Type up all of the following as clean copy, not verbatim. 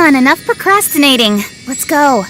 on, enough procrastinating. Let's go.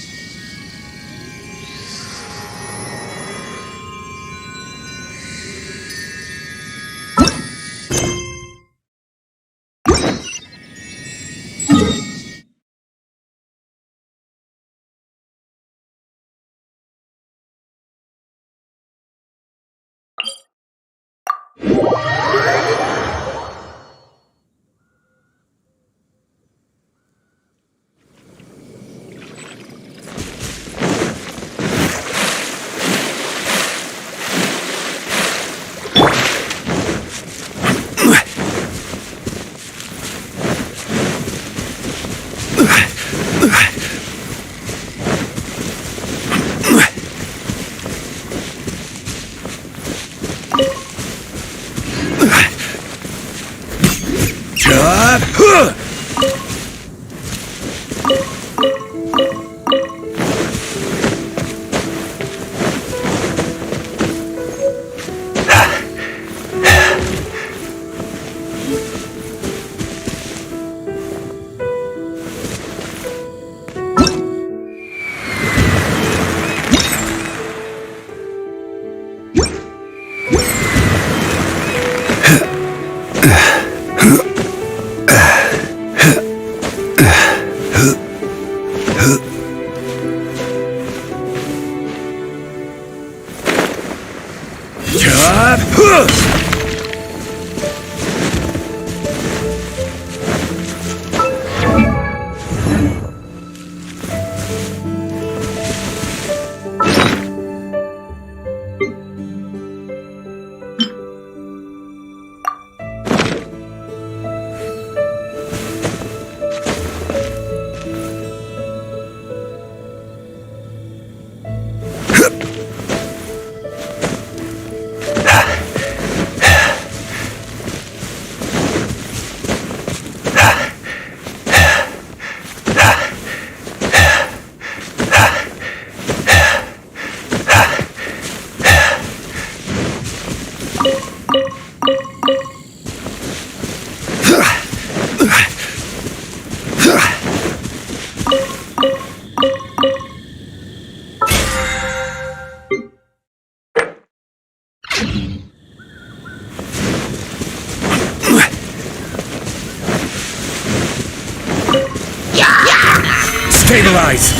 Stabilize!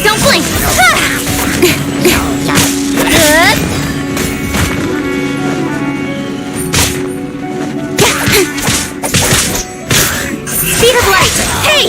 Don't blink! Speed of light! Hey!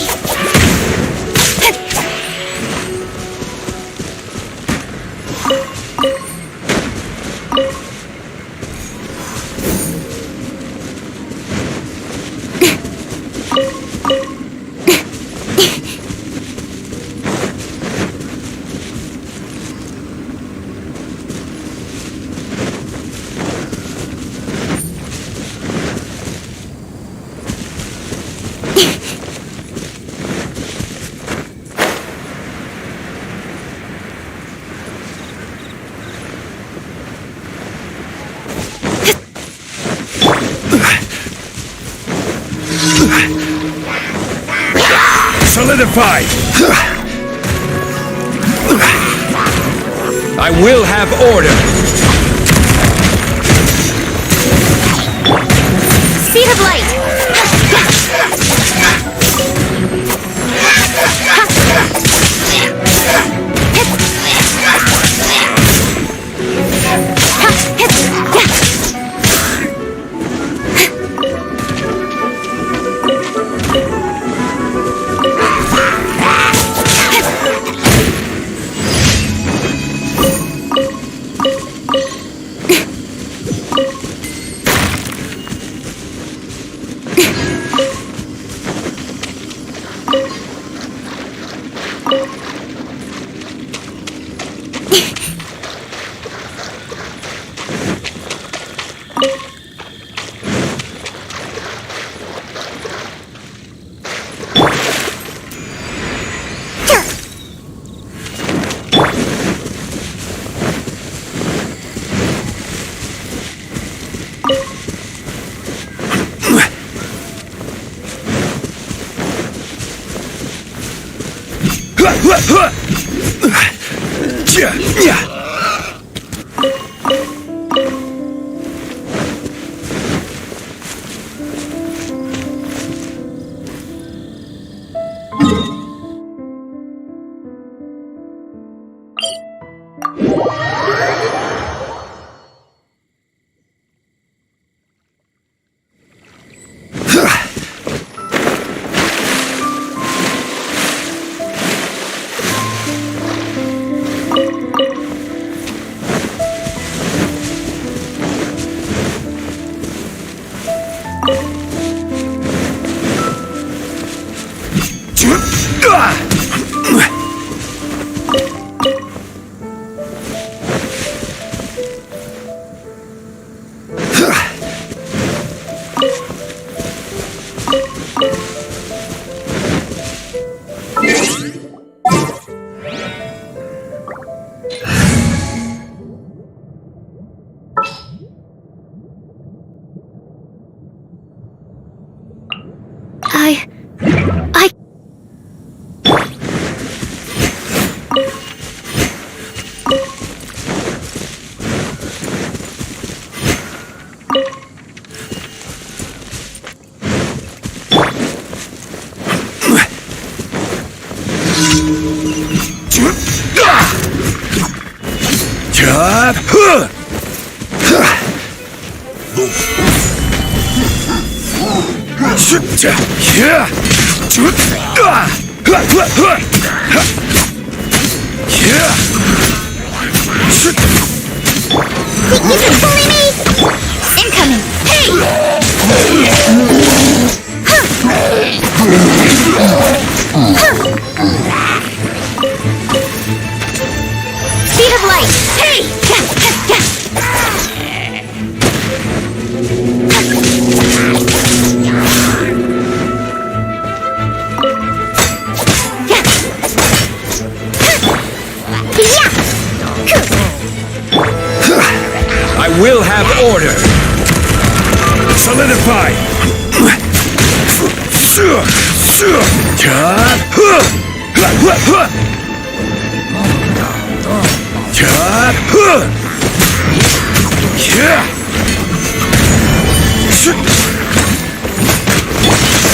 Solidified! I will have order! Speed of light! I... You can bully me! Incoming! Hey! Speed of light! Hey! I will have order. Solidify.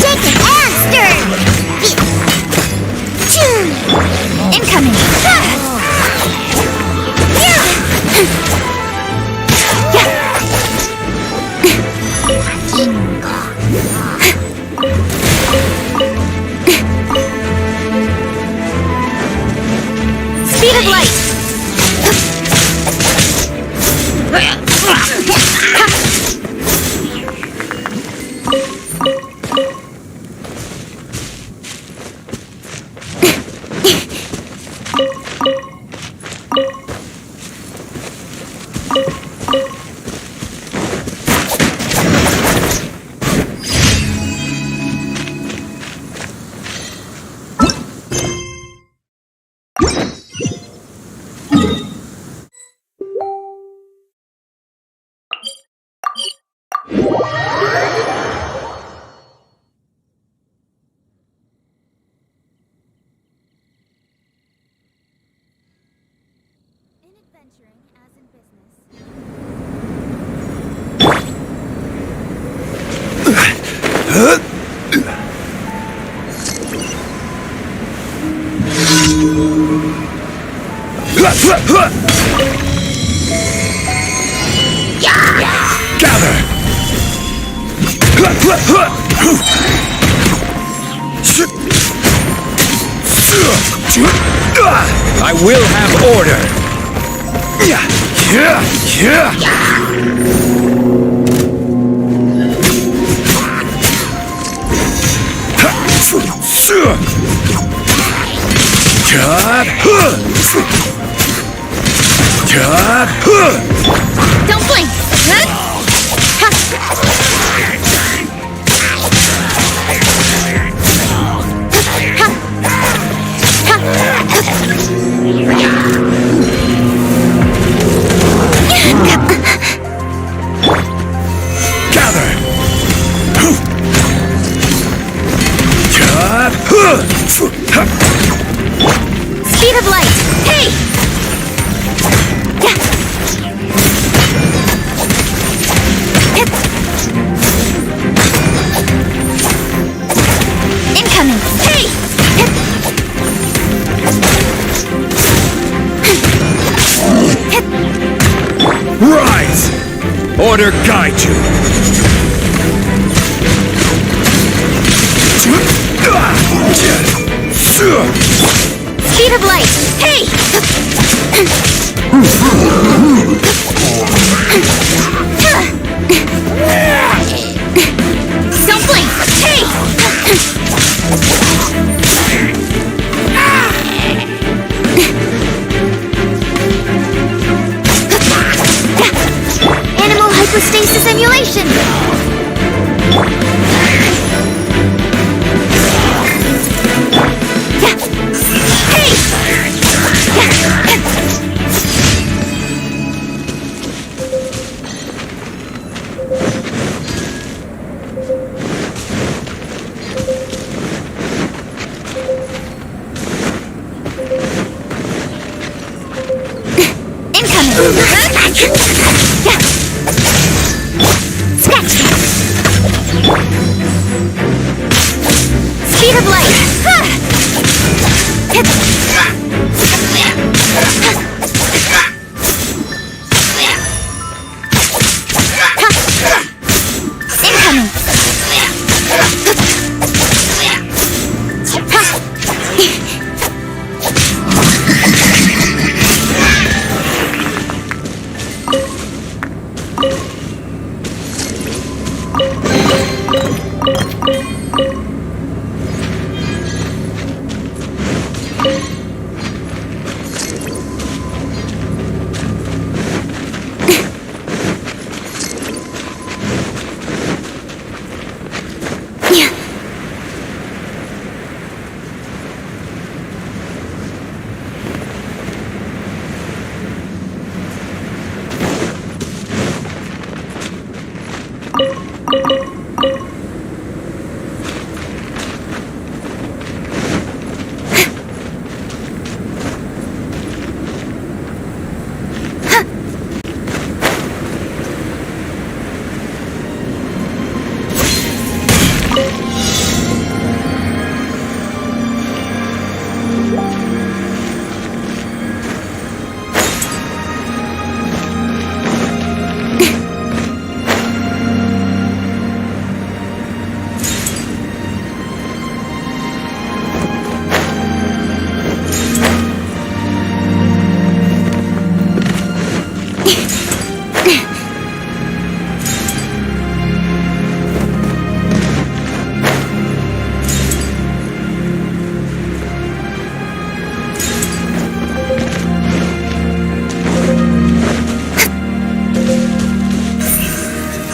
Shaken and stirred! Incoming! Speed of light! Adventuring as in business. Gather. I will have order. Don't blink! Gather. Order guide you. Speed of light! Hey! Don't blink! Hey! Animal hypostasis emulation! Speed of light!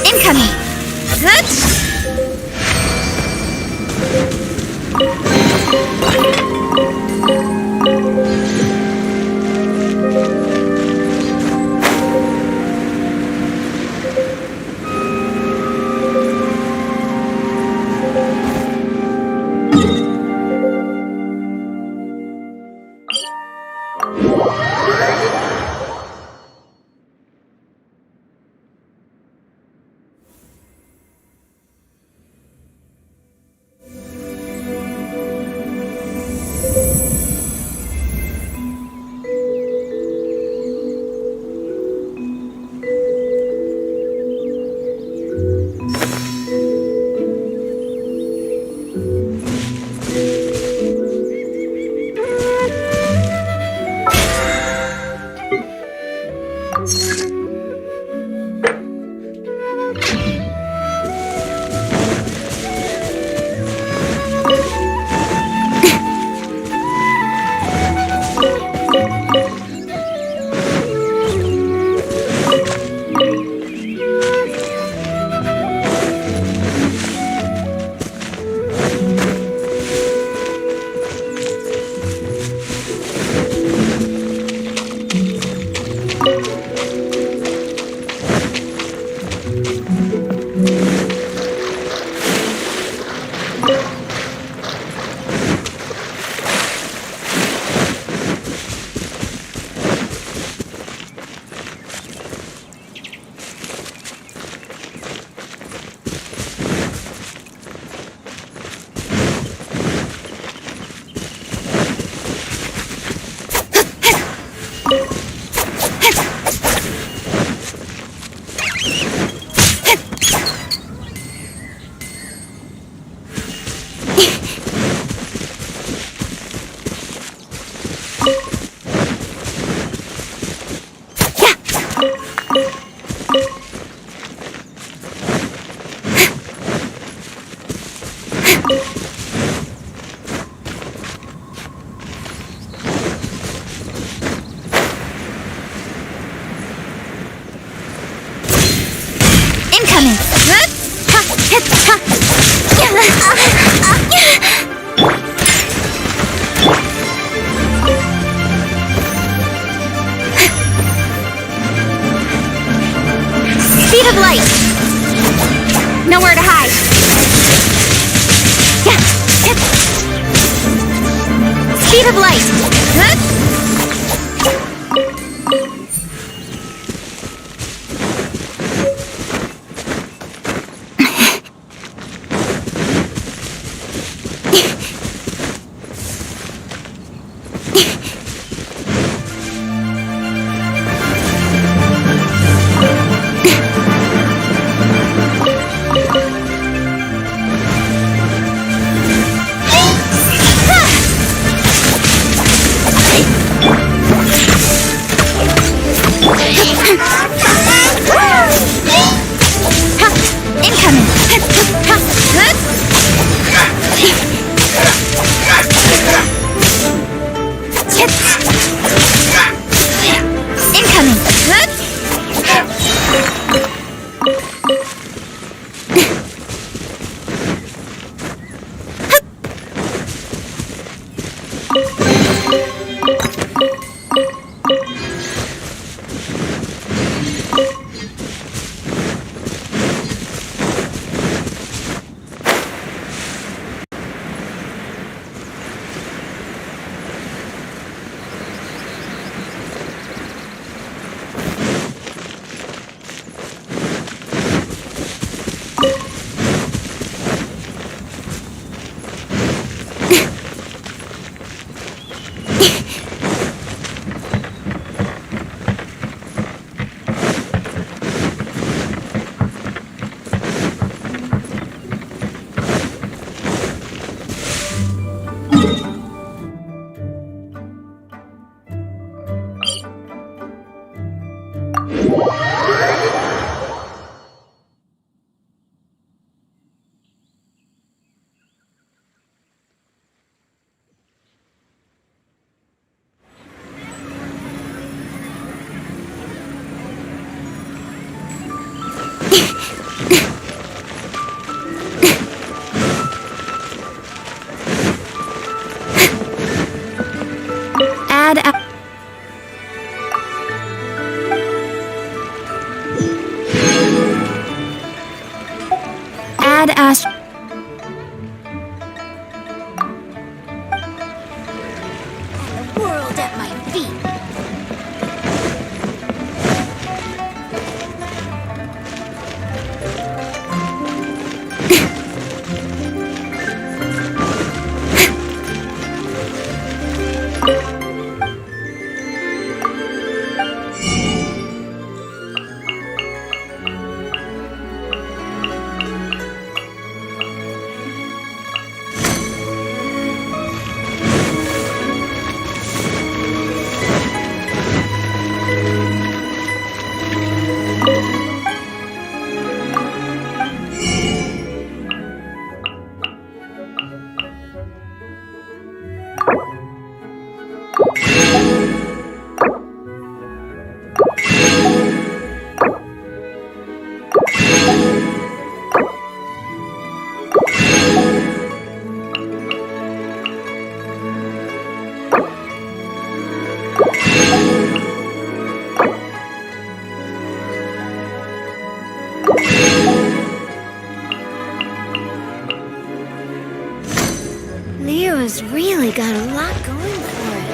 Incoming! Incoming! Speed of light! Nowhere to hide! Speed of light! Add Ash. The world at my feet. Leo's really got a lot going for it.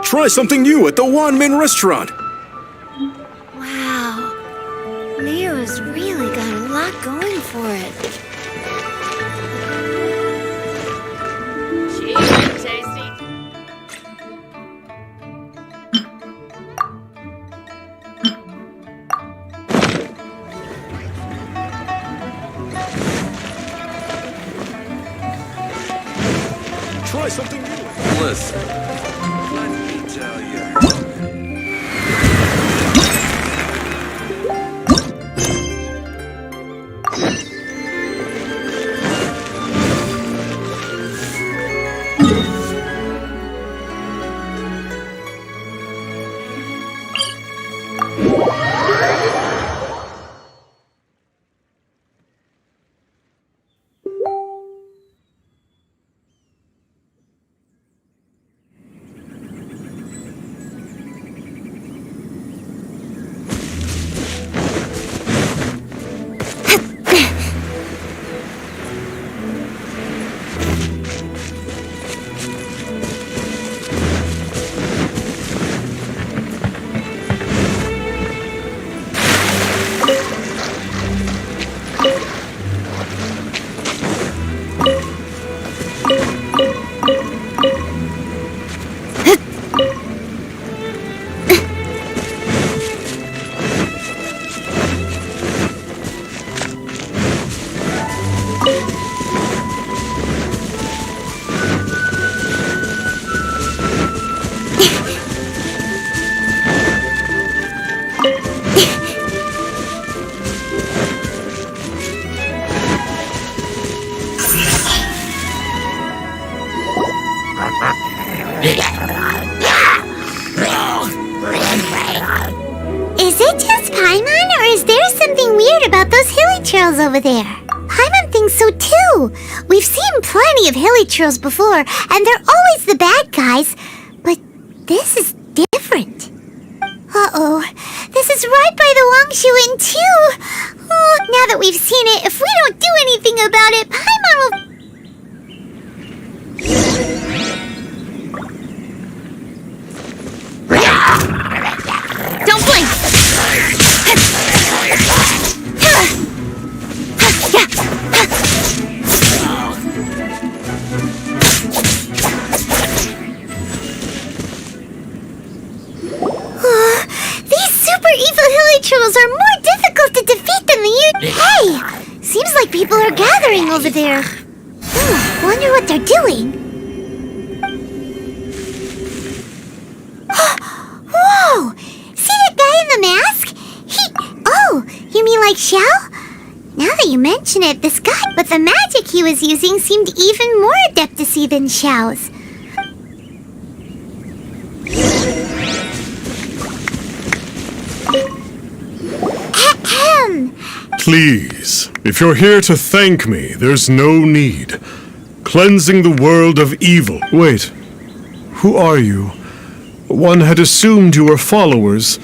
Try something new at the Wanmin restaurant. Wow. Leo's really got a lot going for it. Cheese, tasty. Try something new. Listen, let me tell you. Is it just Paimon, or is there something weird about those hilly trails over there? Paimon thinks so too. We've seen plenty of hilly trails before, and they're always the bad guys. But this is different. Uh-oh. This is right by the Wangshuin too. Oh, now that we've seen it, if we don't do anything about it, Paimon will... Don't blink! These super evil hilly trolls are more Hey! Seems like people are gathering over there. Wonder what they're doing. Whoa! See that guy in the mask? Oh, you mean like Xiao? Now that you mention it, this guy, but the magic he was using seemed even more adeptus-y than Xiao's. Ahem. Please, if you're here to thank me, there's no need. Cleansing the world of evil. Wait, who are you? One had assumed you were followers,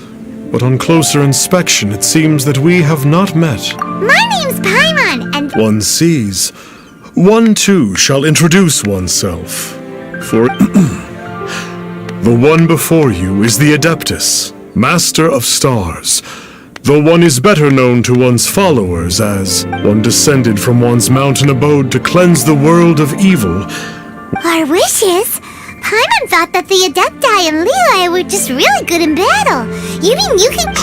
but on closer inspection it seems that we have not met. My name's Paimon, and One sees. One too shall introduce oneself. For the one before you is the Adeptus, Master of Stars. Though one is better known to one's followers as one descended from one's mountain abode to cleanse the world of evil. our wishes? Paimon thought that the Adepti and Leela were just really good in battle. You mean you can...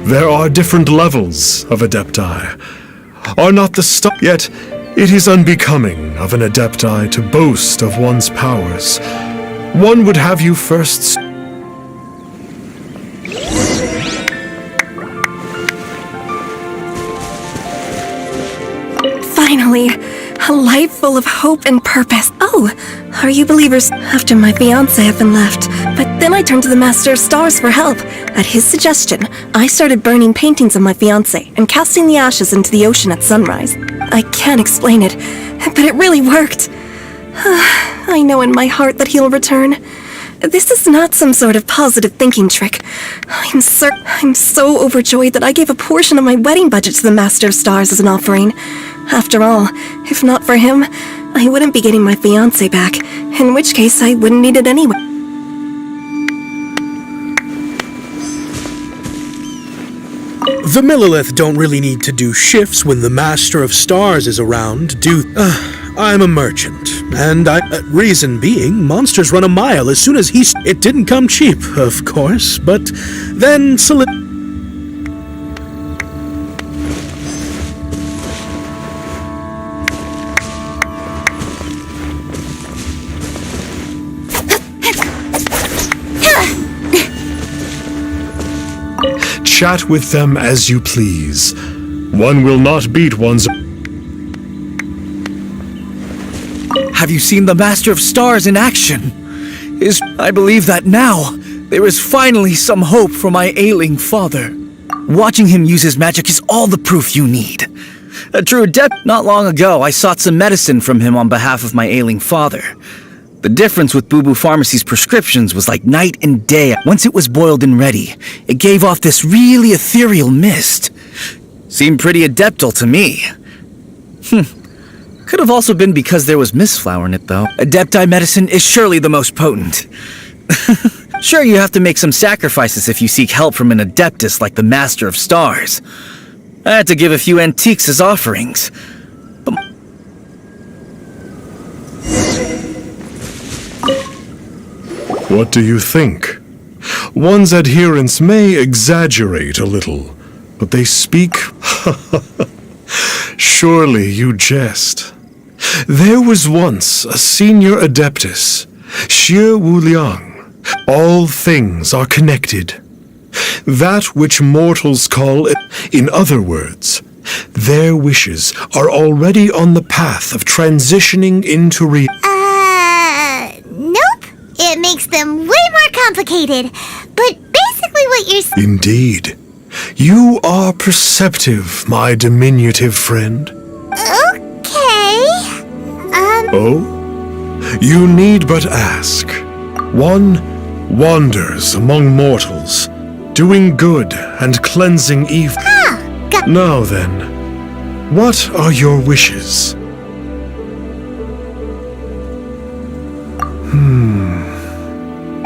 There are different levels of Adepti. Are not the yet it is unbecoming of an Adepti to boast of one's powers. One would have you first... Finally, a life full of hope and purpose. Oh, are you believers? After my fiancé had been left, but then I turned to the Master of Stars for help. At his suggestion, I started burning paintings of my fiancé and casting the ashes into the ocean at sunrise. I can't explain it, but it really worked. I know in my heart that he'll return. This is not some sort of positive thinking trick. I'm so overjoyed that I gave a portion of my wedding budget to the Master of Stars as an offering. After all, if not for him, I wouldn't be getting my fiancé back, in which case I wouldn't need it anyway. The Millilith don't really need to do shifts when the Master of Stars is around, do... I'm a merchant, and reason being, monsters run a mile as soon as It didn't come cheap, of course, but then Chat with them as you please. One will not beat one's... Have you seen the Master of Stars in action? I believe that now, there is finally some hope for my ailing father. Watching him use his magic is all the proof you need. A true adept. Not long ago, I sought some medicine from him on behalf of my ailing father. The difference with Boo Boo Pharmacy's prescriptions was like night and day. Once it was boiled and ready, it gave off this really ethereal mist. Seemed pretty adeptal to me. Could have also been because there was mistflower in it, though. Adepti medicine is surely the most potent. Sure, you have to make some sacrifices if you seek help from an adeptus like the Master of Stars. I had to give a few antiques as offerings. But... What do you think? One's adherents may exaggerate a little, but they speak... Surely you jest. There was once a senior adeptus, Sieur Wuliang. All things are connected. That which mortals call it, in other words, their wishes are already on the path of transitioning into Nope. It makes them way more complicated. But basically what you're saying... Indeed. You are perceptive, my diminutive friend. Okay. Oh? You need but ask. One wanders among mortals, doing good and cleansing evil. Now then, what are your wishes?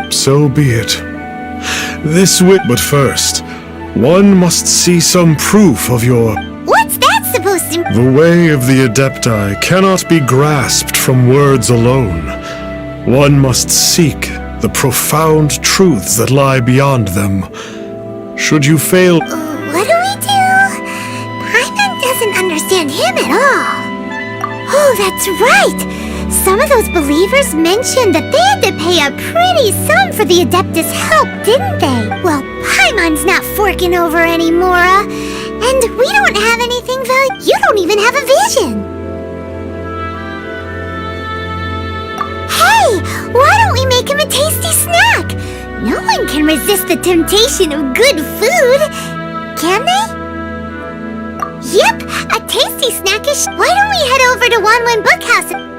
So be it. But first, one must see some proof of your... What's that supposed to... The way of the Adepti cannot be grasped from words alone. One must seek the profound truths that lie beyond them. Should you fail... What do we do? doesn't understand him at all. Oh, that's right! Some of those believers mentioned that they had to pay a pretty sum for the Adeptus' help, didn't they? Well, Paimon's not forking over anymore, and we don't have anything valuable. You don't even have a vision. Hey, why don't we make him a tasty snack? No one can resist the temptation of good food, can they? Yep, a tasty snack is. Why don't we head over to Wanwen Bookhouse?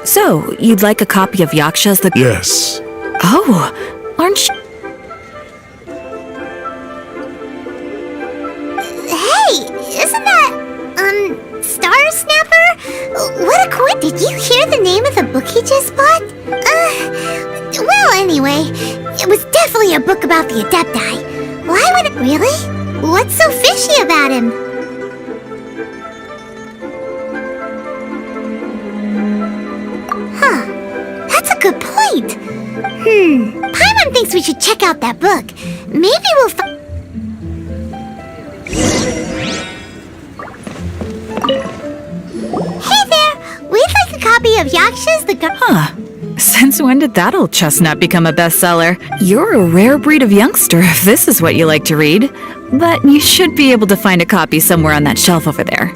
So, you'd like a copy of Yaksha's the... Yes. Oh, aren't you... Hey, isn't that, Star Snapper? What a coin! Did you hear the name of the book he just bought? Well, anyway, it was definitely a book about the Adepti. Why would it... Really? What's so fishy about him? That's a good point. Paimon thinks we should check out that book. Maybe we'll Hey there! We'd like a copy of Yaksha's the Huh. Since when did that old chestnut become a bestseller? You're a rare breed of youngster if this is what you like to read. But you should be able to find a copy somewhere on that shelf over there.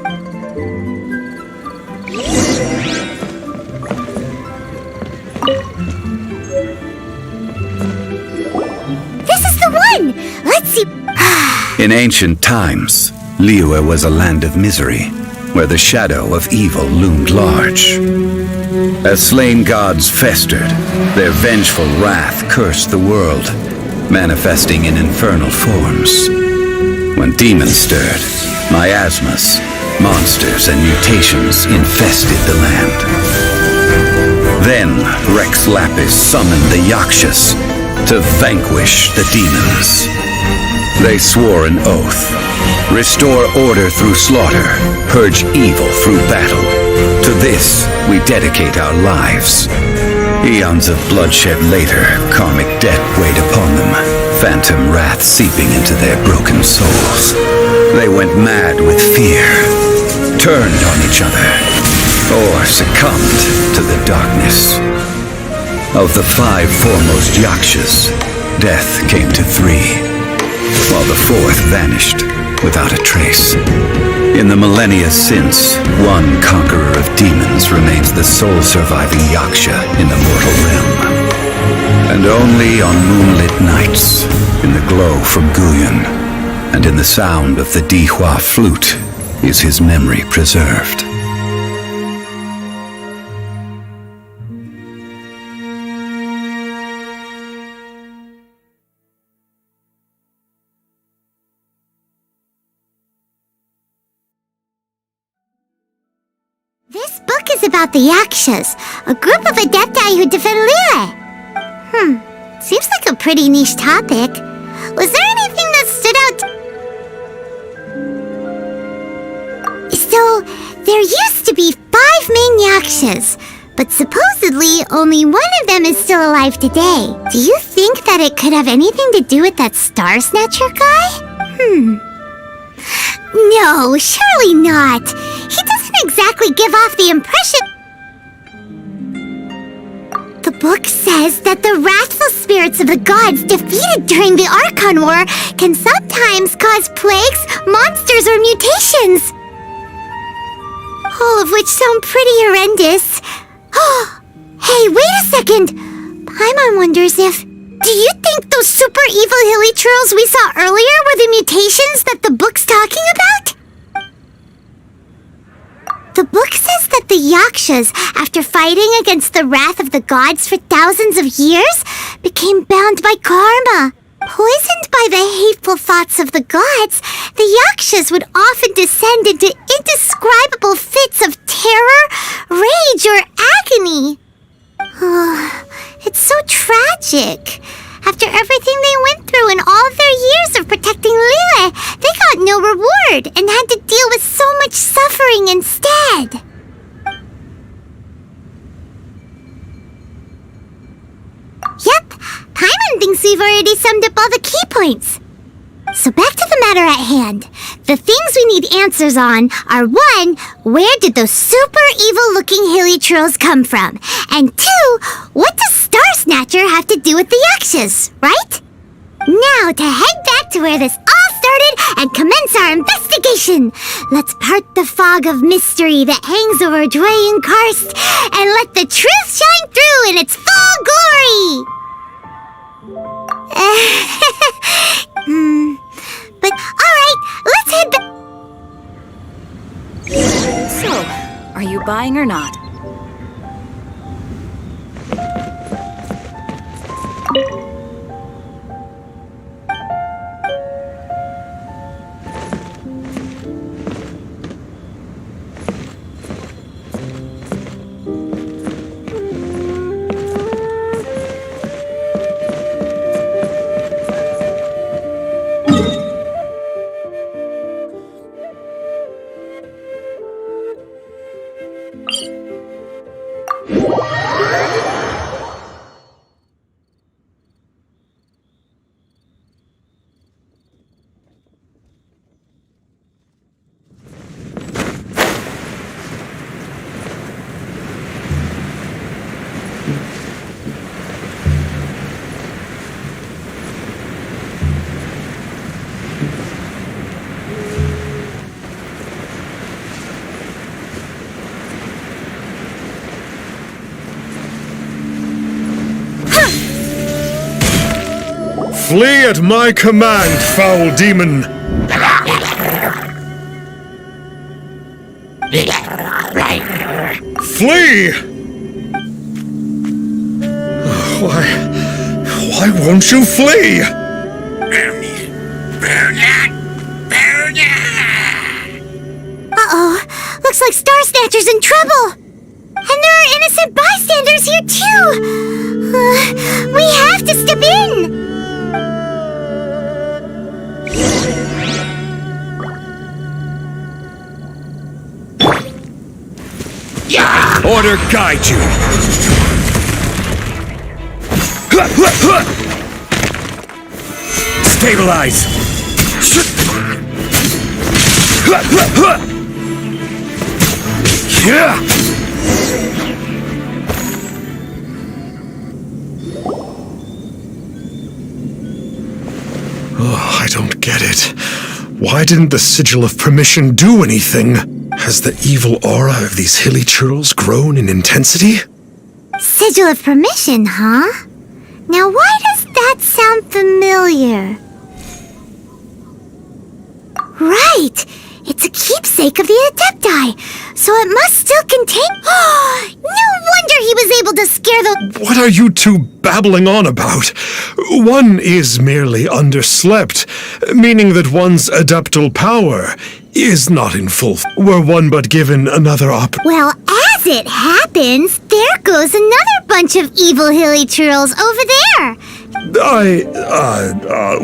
Let's see. In ancient times, Liyue was a land of misery, where the shadow of evil loomed large. As slain gods festered, their vengeful wrath cursed the world, manifesting in infernal forms. When demons stirred, miasmas, monsters, and mutations infested the land. Then Rex Lapis summoned the Yakshas to vanquish the demons. They swore an oath: restore order through slaughter, purge evil through battle. To this we dedicate our lives. Eons of bloodshed later, karmic debt weighed upon them, phantom wrath seeping into their broken souls. They went mad with fear, turned on each other, or succumbed to the darkness. Of the 5 foremost Yakshas, death came to 3, while the 4th vanished without a trace. In the millennia since, one conqueror of demons remains the sole surviving Yaksha in the mortal realm. And only on moonlit nights, in the glow from Guyun, and in the sound of the Dihua flute, is his memory preserved. This book is about the Yakshas, a group of Adepti who defend Liyue. Seems like a pretty niche topic. Was there anything that stood out? So, there used to be 5 main Yakshas, but supposedly only one of them is still alive today. Do you think that it could have anything to do with that Star Snatcher guy? No, surely not. He doesn't exactly give off the impression... The book says that the wrathful spirits of the gods defeated during the Archon War can sometimes cause plagues, monsters, or mutations. All of which sound pretty horrendous. Hey, wait a second! Paimon wonders if... Do you think those super evil hilly churls we saw earlier were the mutations that the book's talking about? The book says that the Yakshas, after fighting against the wrath of the gods for thousands of years, became bound by karma. Poisoned by the hateful thoughts of the gods, the Yakshas would often descend into indescribable fits of terror, rage, or agony. Oh, it's so tragic. After everything they went through in all of their years of protecting Liyue, they got no reward and had to deal with so much suffering instead. Yep, Paimon thinks we've already summed up all the key points. So back to the matter at hand. The things we need answers on are 1. Where did those super evil-looking hilly trolls come from? And 2. What does Star Snatcher have to do with the Yakshas, right? Now to head back to where this all started and commence our investigation. Let's part the fog of mystery that hangs over Jueyun Karst and let the truth shine through in its full glory. But alright, let's head back. So, are you buying or not? Flee at my command, foul demon! Flee! Why won't you flee? Uh-oh, looks like Star Snatcher's in trouble. And there are innocent bystanders here too. We have to step in. Order guide you! Stabilize! Oh, I don't get it. Why didn't the Sigil of Permission do anything? Has the evil aura of these hilly churls grown in intensity? Sigil of Permission, huh? Now why does that sound familiar? Right! It's a keepsake of the Adepti, so it must still contain... No wonder he was able to scare the... What are you two babbling on about? One is merely underslept, meaning that one's adeptal power is not in full... Were one but given another Well, as it happens, there goes another bunch of evil hilly churls over there.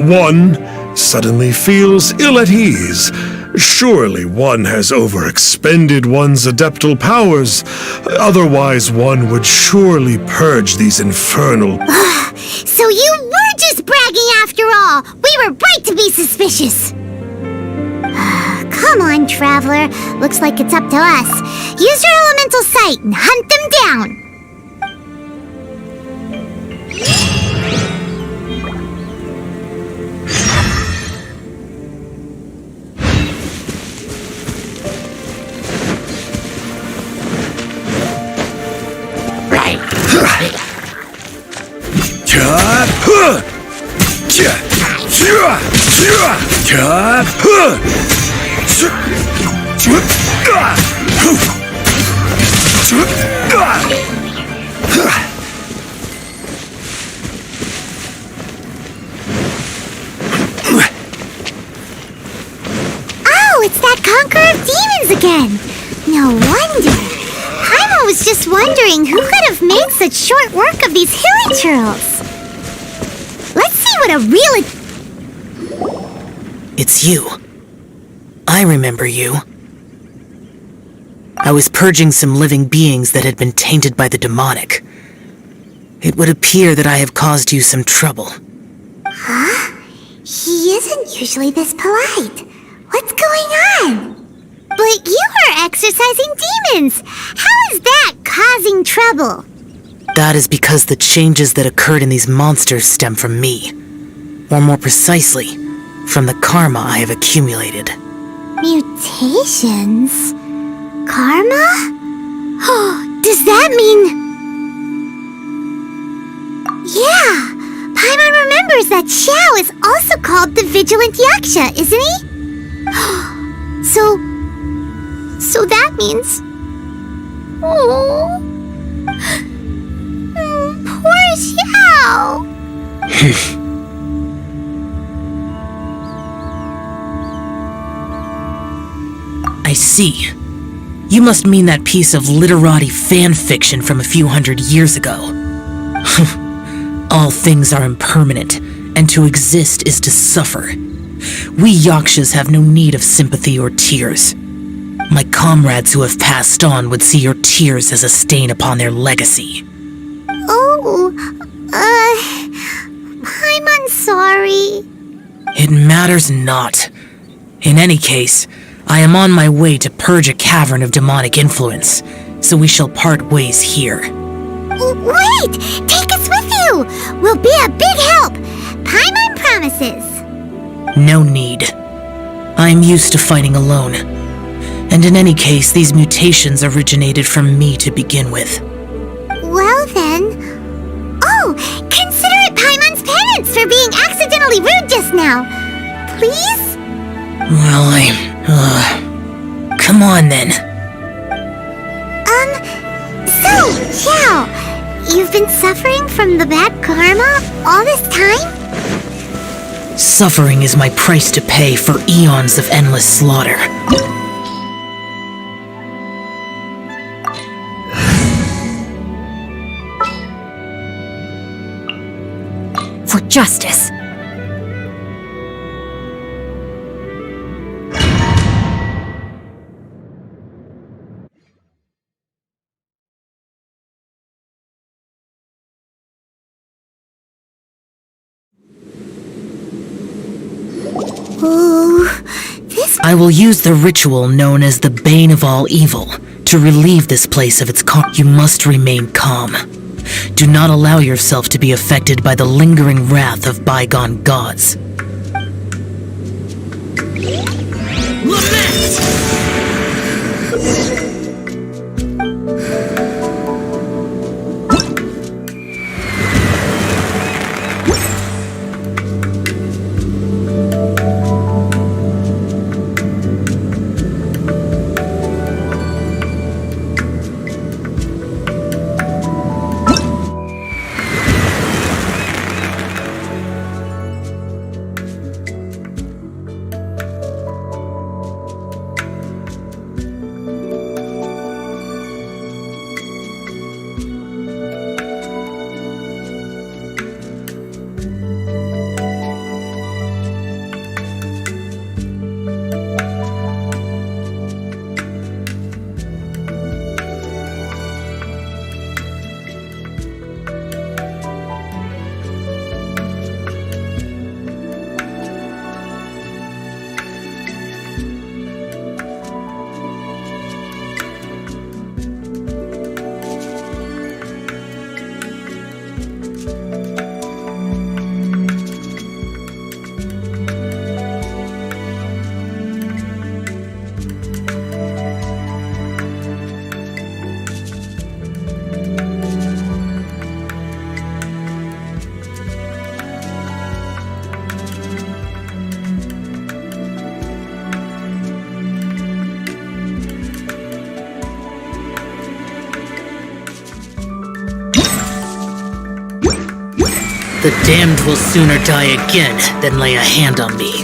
One suddenly feels ill at ease. Surely one has overexpended one's adeptal powers. Otherwise, one would surely purge these infernal... So you were just bragging after all. We were right to be suspicious. Come on, Traveler. Looks like it's up to us. Use your elemental sight and hunt them down. Oh, it's that conqueror of demons again. No wonder. Paimon was just wondering who could have made such short work of these hilly churls. Let's see what a real... It's you. I remember you. I was purging some living beings that had been tainted by the demonic. It would appear that I have caused you some trouble. Huh? He isn't usually this polite. What's going on? But you are exorcising demons. How is that causing trouble? That is because the changes that occurred in these monsters stem from me. Or more precisely, from the karma I have accumulated. Mutations? Karma? Oh, does that mean... Yeah! Paimon remembers that Xiao is also called the Vigilant Yaksha, isn't he? So that means... Oh... Poor Xiao! I see. You must mean that piece of literati fan fiction from a few hundred years ago. All things are impermanent, and to exist is to suffer. We Yakshas have no need of sympathy or tears. My comrades who have passed on would see your tears as a stain upon their legacy. Oh, I'm sorry. It matters not. In any case, I am on my way to purge a cavern of demonic influence, so we shall part ways here. Wait! Take us with you! We'll be a big help! Paimon promises! No need. I am used to fighting alone. And in any case, these mutations originated from me to begin with. Well then... Oh! Consider it Paimon's penance for being accidentally rude just now! Please? Well, come on then. So, Xiao, you've been suffering from the bad karma all this time? Suffering is my price to pay for eons of endless slaughter. For justice. I will use the ritual known as the Bane of All Evil to relieve this place of its karma. You must remain calm. Do not allow yourself to be affected by the lingering wrath of bygone gods. The damned will sooner die again than lay a hand on me.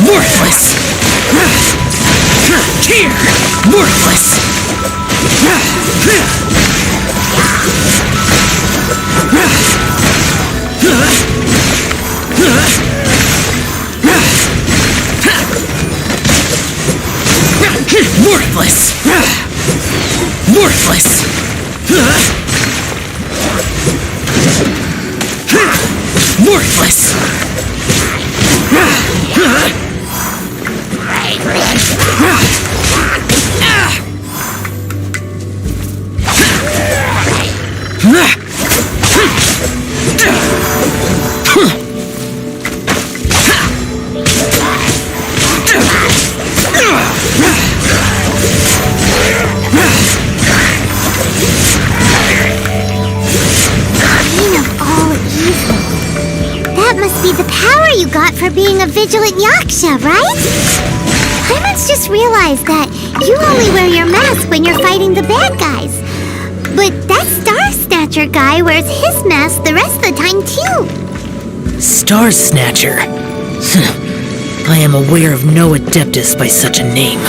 Worthless! Here! Worthless! Worthless! Worthless! Worthless! That must be the power you got for being a vigilant yaksha, right? Paimon's just realized that you only wear your mask when you're fighting the bad guys. But that Star Snatcher guy wears his mask the rest of the time, too. Star Snatcher? I am aware of no Adeptus by such a name.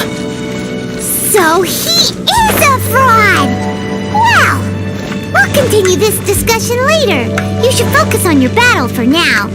So he is a fraud! Well, we'll continue this discussion later. You should focus on your battle for now.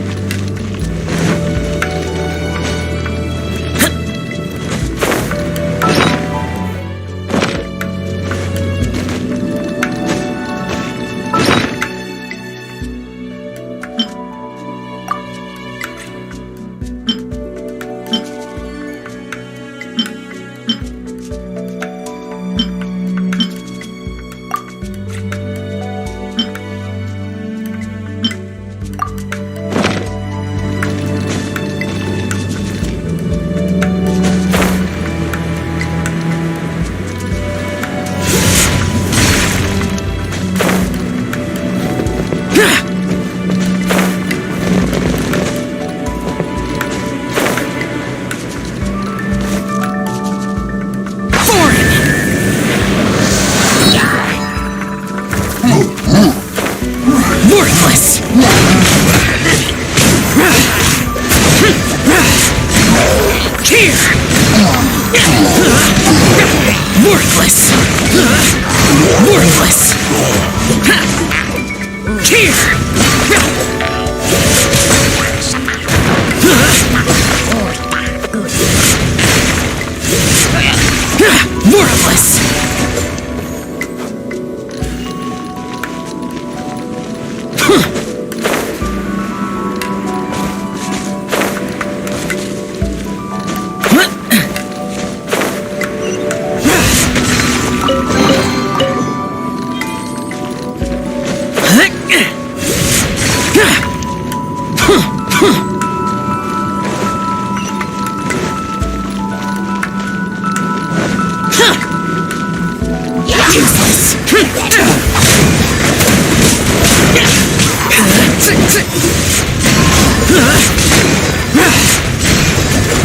Worthless! Here! Worthless! Worthless! Here! Worthless!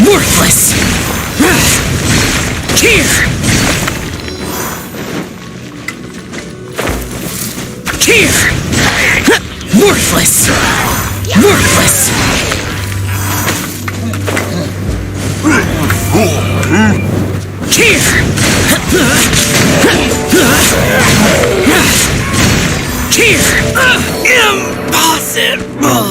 Worthless! Here! Here! Worthless! Worthless! Here! Here! Impossible!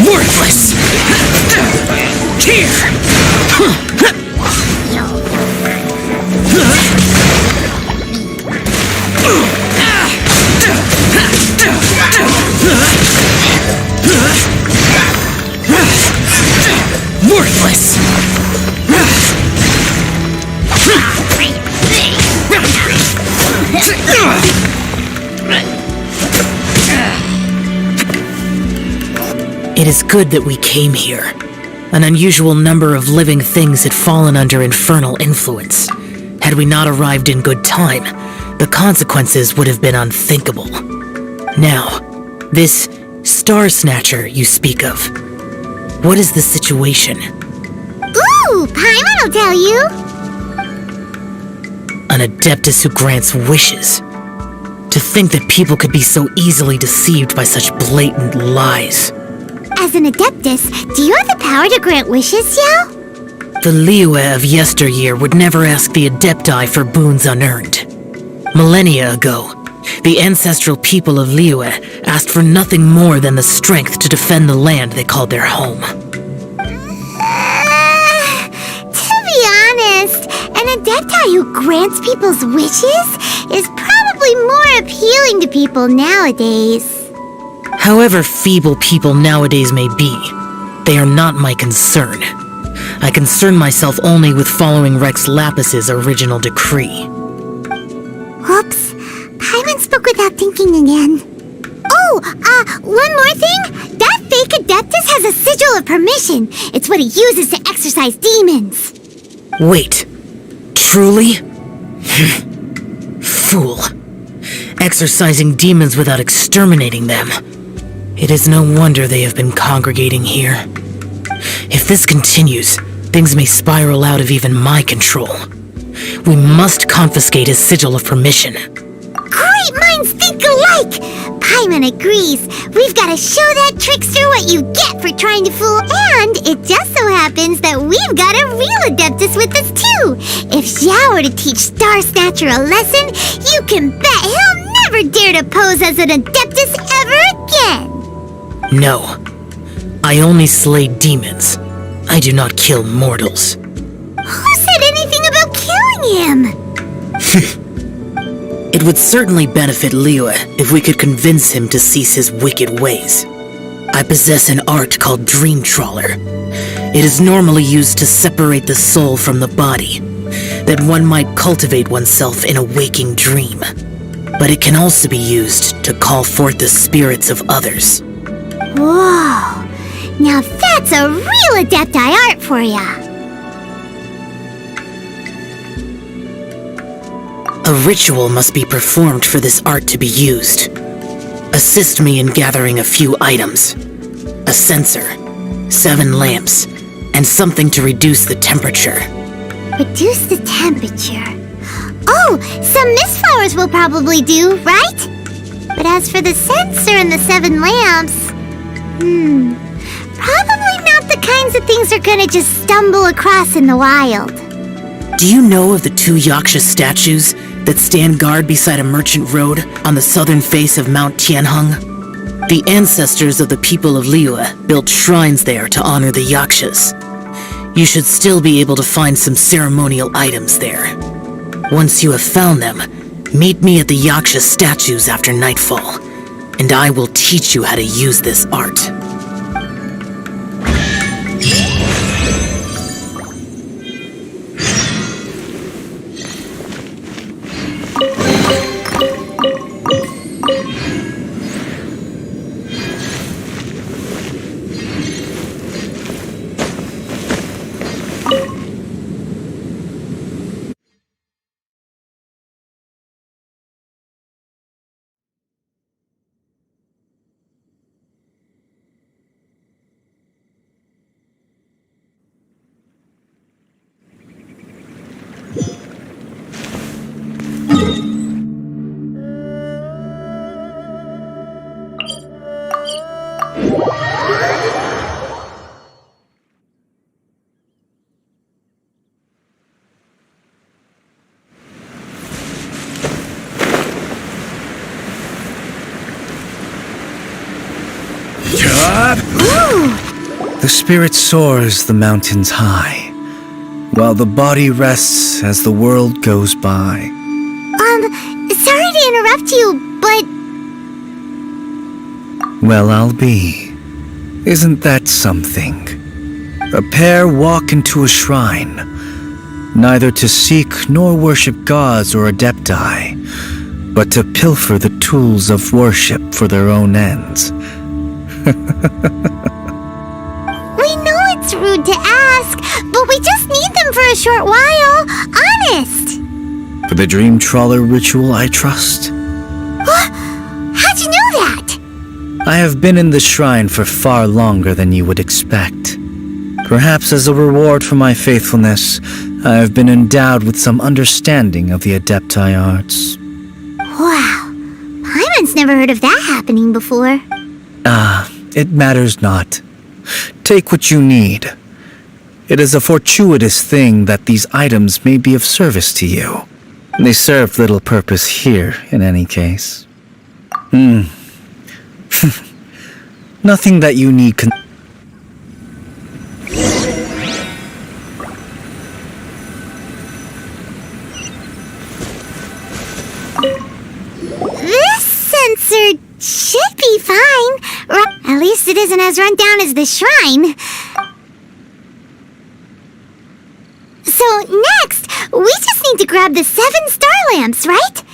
Worthless! Here! Worthless! It is good that we came here. An unusual number of living things had fallen under infernal influence. Had we not arrived in good time, the consequences would have been unthinkable. Now, this Star Snatcher you speak of, what is the situation? Ooh, Paimon will tell you. An Adeptus who grants wishes. To think that people could be so easily deceived by such blatant lies. As an Adeptus, do you have the power to grant wishes, Xiao? The Liyue of yesteryear would never ask the Adepti for boons unearned. Millennia ago, the ancestral people of Liyue asked for nothing more than the strength to defend the land they called their home. To be honest, an Adepti who grants people's wishes is probably more appealing to people nowadays. However feeble people nowadays may be, they are not my concern. I concern myself only with following Rex Lapis's original decree. Whoops. Paimon spoke without thinking again. Oh, one more thing. That fake Adeptus has a sigil of permission. It's what he uses to exorcise demons. Wait. Truly? Fool. Exorcising demons without exterminating them. It is no wonder they have been congregating here. If this continues, things may spiral out of even my control. We must confiscate his sigil of permission. Great minds think alike! Paimon agrees. We've got to show that trickster what you get for trying to fool. And it just so happens that we've got a real Adeptus with us too. If Xiao were to teach Star Snatcher a lesson, you can bet he'll never dare to pose as an Adeptus ever again. No. I only slay demons. I do not kill mortals. Who said anything about killing him? It would certainly benefit Liyue if we could convince him to cease his wicked ways. I possess an art called Dream Trawler. It is normally used to separate the soul from the body, that one might cultivate oneself in a waking dream. But it can also be used to call forth the spirits of others. Whoa! Now that's a real Adepti art for ya! A ritual must be performed for this art to be used. Assist me in gathering a few items. A censer, 7 lamps, and something to reduce the temperature. Reduce the temperature. Oh, some mist flowers will probably do, right? But as for the censer and the 7 lamps... probably not the kinds of things they're gonna just stumble across in the wild. Do you know of the 2 Yaksha statues that stand guard beside a merchant road on the southern face of Mount Tianheng? The ancestors of the people of Liyue built shrines there to honor the Yakshas. You should still be able to find some ceremonial items there. Once you have found them, meet me at the Yaksha statues after nightfall, and I will teach you how to use this art. The spirit soars the mountains high, while the body rests as the world goes by. Sorry to interrupt you, but... Well, I'll be. Isn't that something? A pair walk into a shrine, neither to seek nor worship gods or adepti, but to pilfer the tools of worship for their own ends. We know it's rude to ask, but we just need them for a short while. Honest. For the dream trawler ritual, I trust. How'd you know that? I have been in the shrine for far longer than you would expect. Perhaps as a reward for my faithfulness, I have been endowed with some understanding of the adepti arts. Wow. Paimon's never heard of that happening before. It matters not. Take what you need. It is a fortuitous thing that these items may be of service to you. They serve little purpose here, in any case. Nothing that you need This sensor should be fine. At least it isn't as run down as the shrine. So next, we just need to grab the 7 star lamps, right?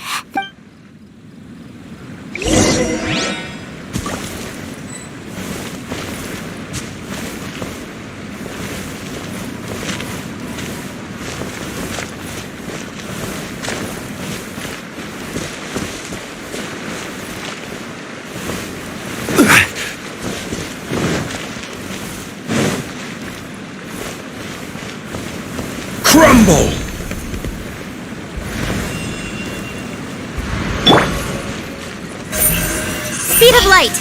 Crumble! Speed of light!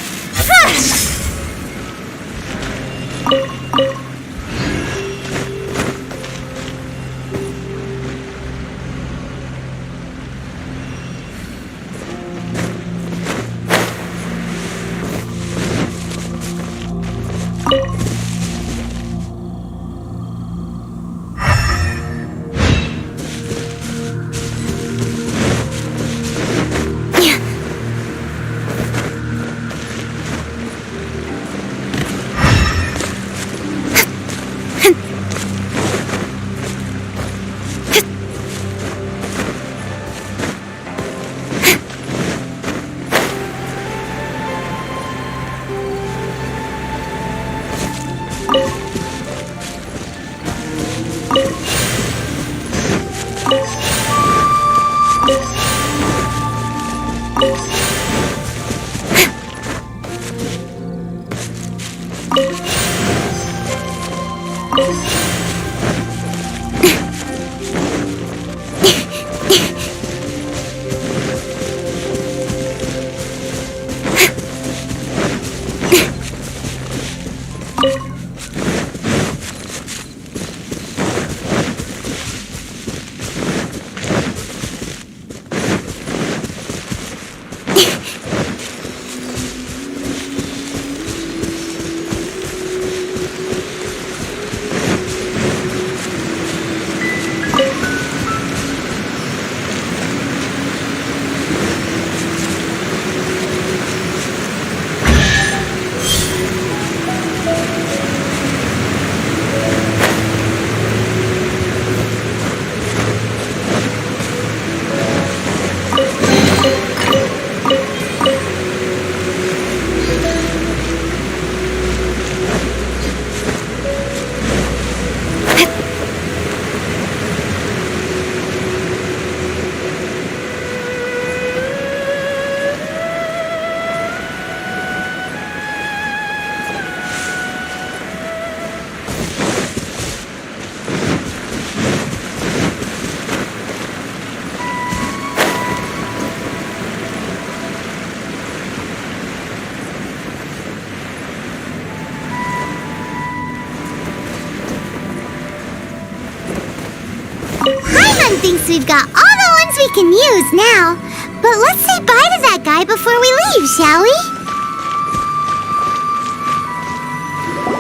Paimon thinks we've got all the ones we can use now. But let's say bye to that guy before we leave, shall we?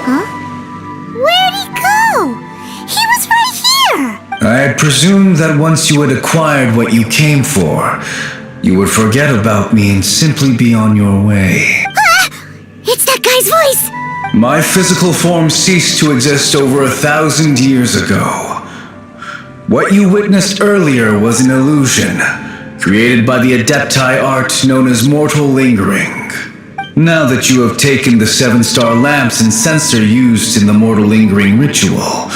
Huh? presumed that once you had acquired what you came for, you would forget about me and simply be on your way. It's that guy's voice! My physical form ceased to exist over 1,000 years ago. What you witnessed earlier was an illusion, created by the Adepti art known as mortal lingering. Now that you have taken the 7-star lamps and censer used in the mortal lingering ritual,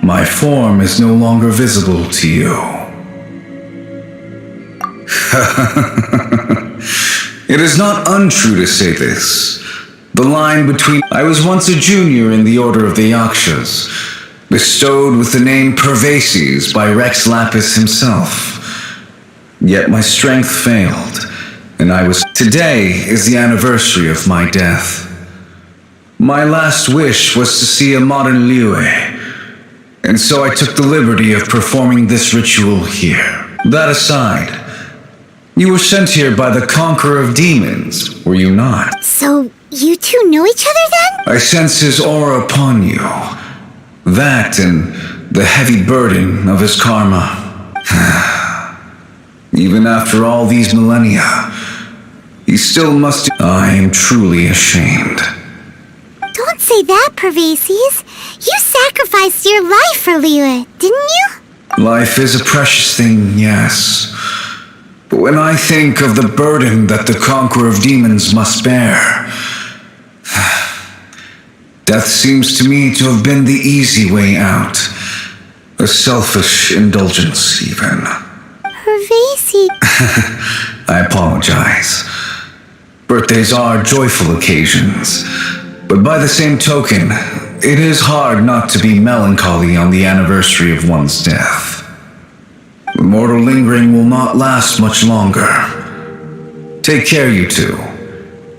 my form is no longer visible to you. It is not untrue to say this. The line between I was once a junior in the Order of the Yakshas, bestowed with the name Pervases by Rex Lapis himself. Yet my strength failed, and Today is the anniversary of my death. My last wish was to see a modern Liyue, and so I took the liberty of performing this ritual here. That aside, you were sent here by the Conqueror of Demons, were you not? So, you two know each other then? I sense his aura upon you. That and the heavy burden of his karma. Even after all these millennia, he still must... I am truly ashamed. Don't say that, Pervases. You sacrificed your life for Liyue, didn't you? Life is a precious thing, yes. But when I think of the burden that the Conqueror of Demons must bear, death seems to me to have been the easy way out. A selfish indulgence, even. Pervases. I apologize. Birthdays are joyful occasions, but by the same token, it is hard not to be melancholy on the anniversary of one's death. The mortal lingering will not last much longer. Take care, you two,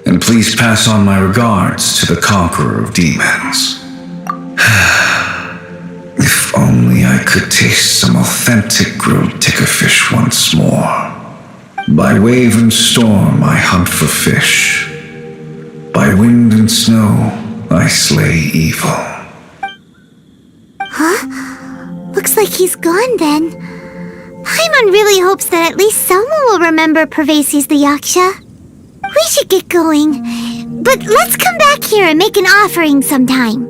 and please pass on my regards to the Conqueror of Demons. If only I could taste some authentic grilled tickerfish once more. By wave and storm I hunt for fish. By wind and snow I slay evil. Huh? Looks like he's gone then. Paimon really hopes that at least someone will remember Pervases the Yaksha. We should get going. But let's come back here and make an offering sometime.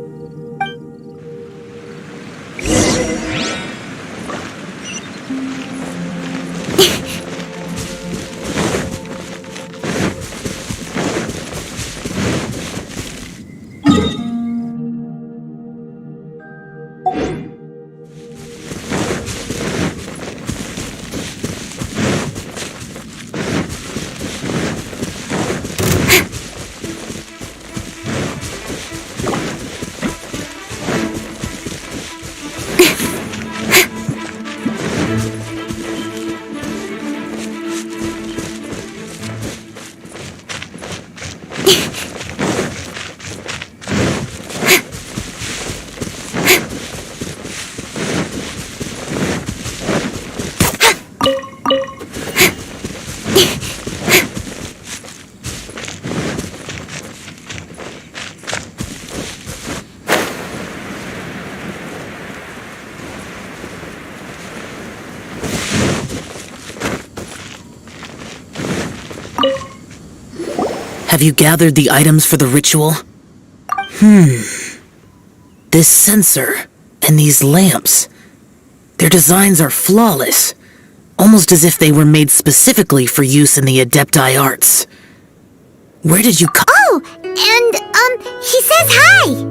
Have you gathered the items for the ritual? This censer and these lamps. Their designs are flawless, almost as if they were made specifically for use in the Adepti arts. Where did you come? Oh, and, he says hi!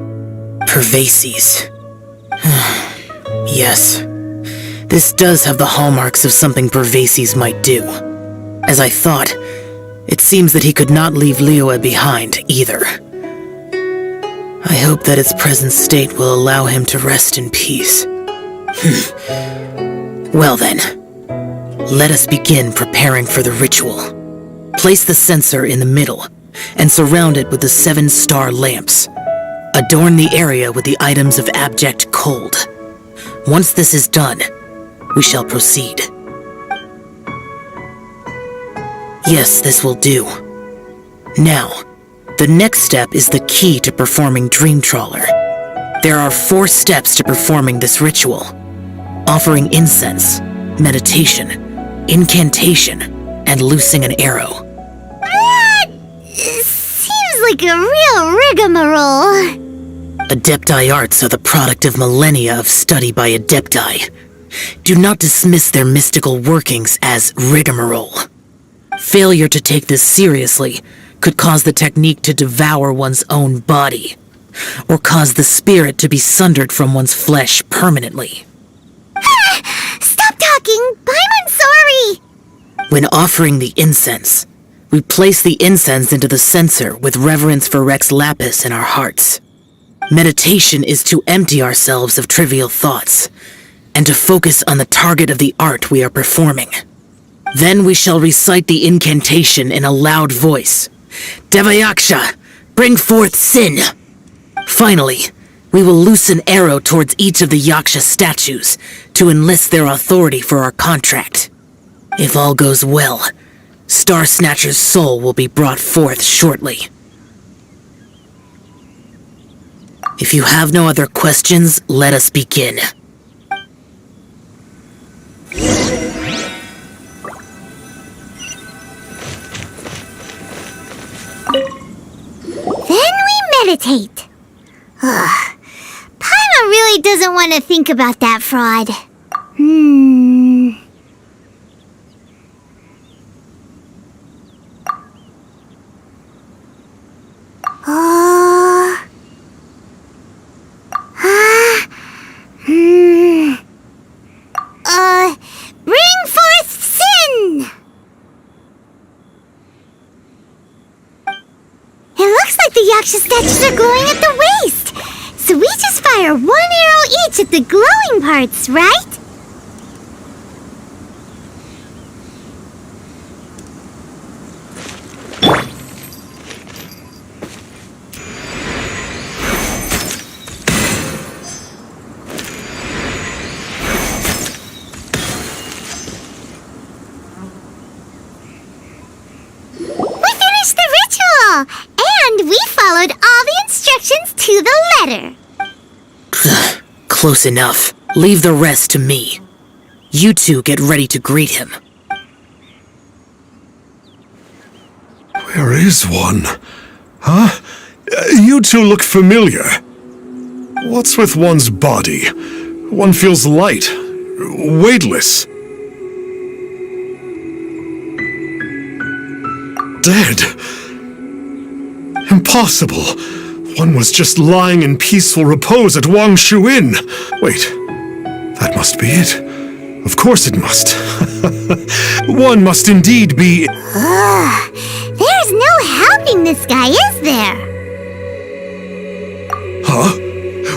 Pervases. Yes. This does have the hallmarks of something Pervases might do. As I thought, it seems that he could not leave Liyue behind, either. I hope that its present state will allow him to rest in peace. Well then, let us begin preparing for the ritual. Place the censer in the middle, and surround it with the 7-star lamps. Adorn the area with the items of abject cold. Once this is done, we shall proceed. Yes, this will do. Now, the next step is the key to performing Dream Trawler. There are 4 steps to performing this ritual. offering incense, meditation, incantation, and loosing an arrow. That seems like a real rigmarole. Adepti arts are the product of millennia of study by Adepti. Do not dismiss their mystical workings as rigmarole. Failure to take this seriously could cause the technique to devour one's own body, or cause the spirit to be sundered from one's flesh permanently. Stop talking! I'm sorry! When offering the incense, we place the incense into the censer with reverence for Rex Lapis in our hearts. Meditation is to empty ourselves of trivial thoughts, and to focus on the target of the art we are performing. Then we shall recite the incantation in a loud voice. Devayaksha, bring forth sin! Finally, we will loose an arrow towards each of the Yaksha statues to enlist their authority for our contract. If all goes well, Star Snatcher's soul will be brought forth shortly. If you have no other questions, let us begin. Then we meditate. Paimon really doesn't want to think about that fraud. Bring forth sin! It looks like the Yaksha statues are glowing at the waist. So we just fire one arrow each at the glowing parts, right? And we followed all the instructions to the letter. Close enough. Leave the rest to me. You two get ready to greet him. Where is one? Huh? You two look familiar. What's with one's body? One feels light, weightless. Dead. Impossible. One was just lying in peaceful repose at Wangshu Inn. Wait, that must be it. Of course it must. One must indeed be... There's no helping this guy, is there? Huh?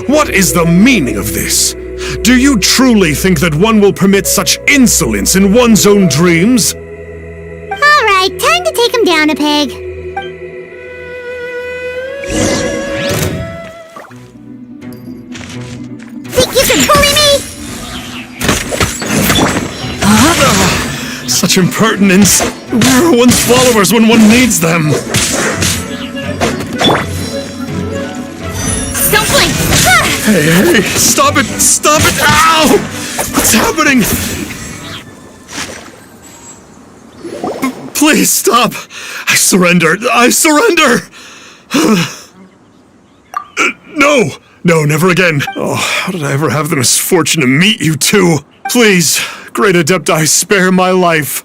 What is the meaning of this? Do you truly think that one will permit such insolence in one's own dreams? Alright, time to take him down a peg. Think you can bully me? Such impertinence! Where are one's followers when one needs them? Don't blink! Hey, stop it! Stop it! Ow! What's happening? Please stop! I surrender! I surrender! No! No, never again. Oh, how did I ever have the misfortune to meet you two? Please, Great Adepti, spare my life.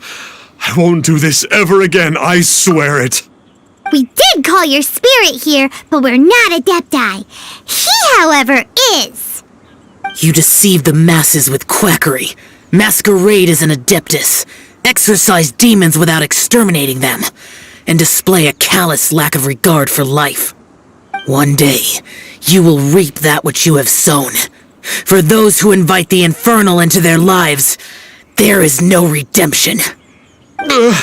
I won't do this ever again, I swear it. We did call your spirit here, but we're not Adepti. He, however, is. You deceive the masses with quackery, masquerade as an Adeptus, exorcise demons without exterminating them, and display a callous lack of regard for life. One day, you will reap that which you have sown. For those who invite the infernal into their lives, there is no redemption. You're...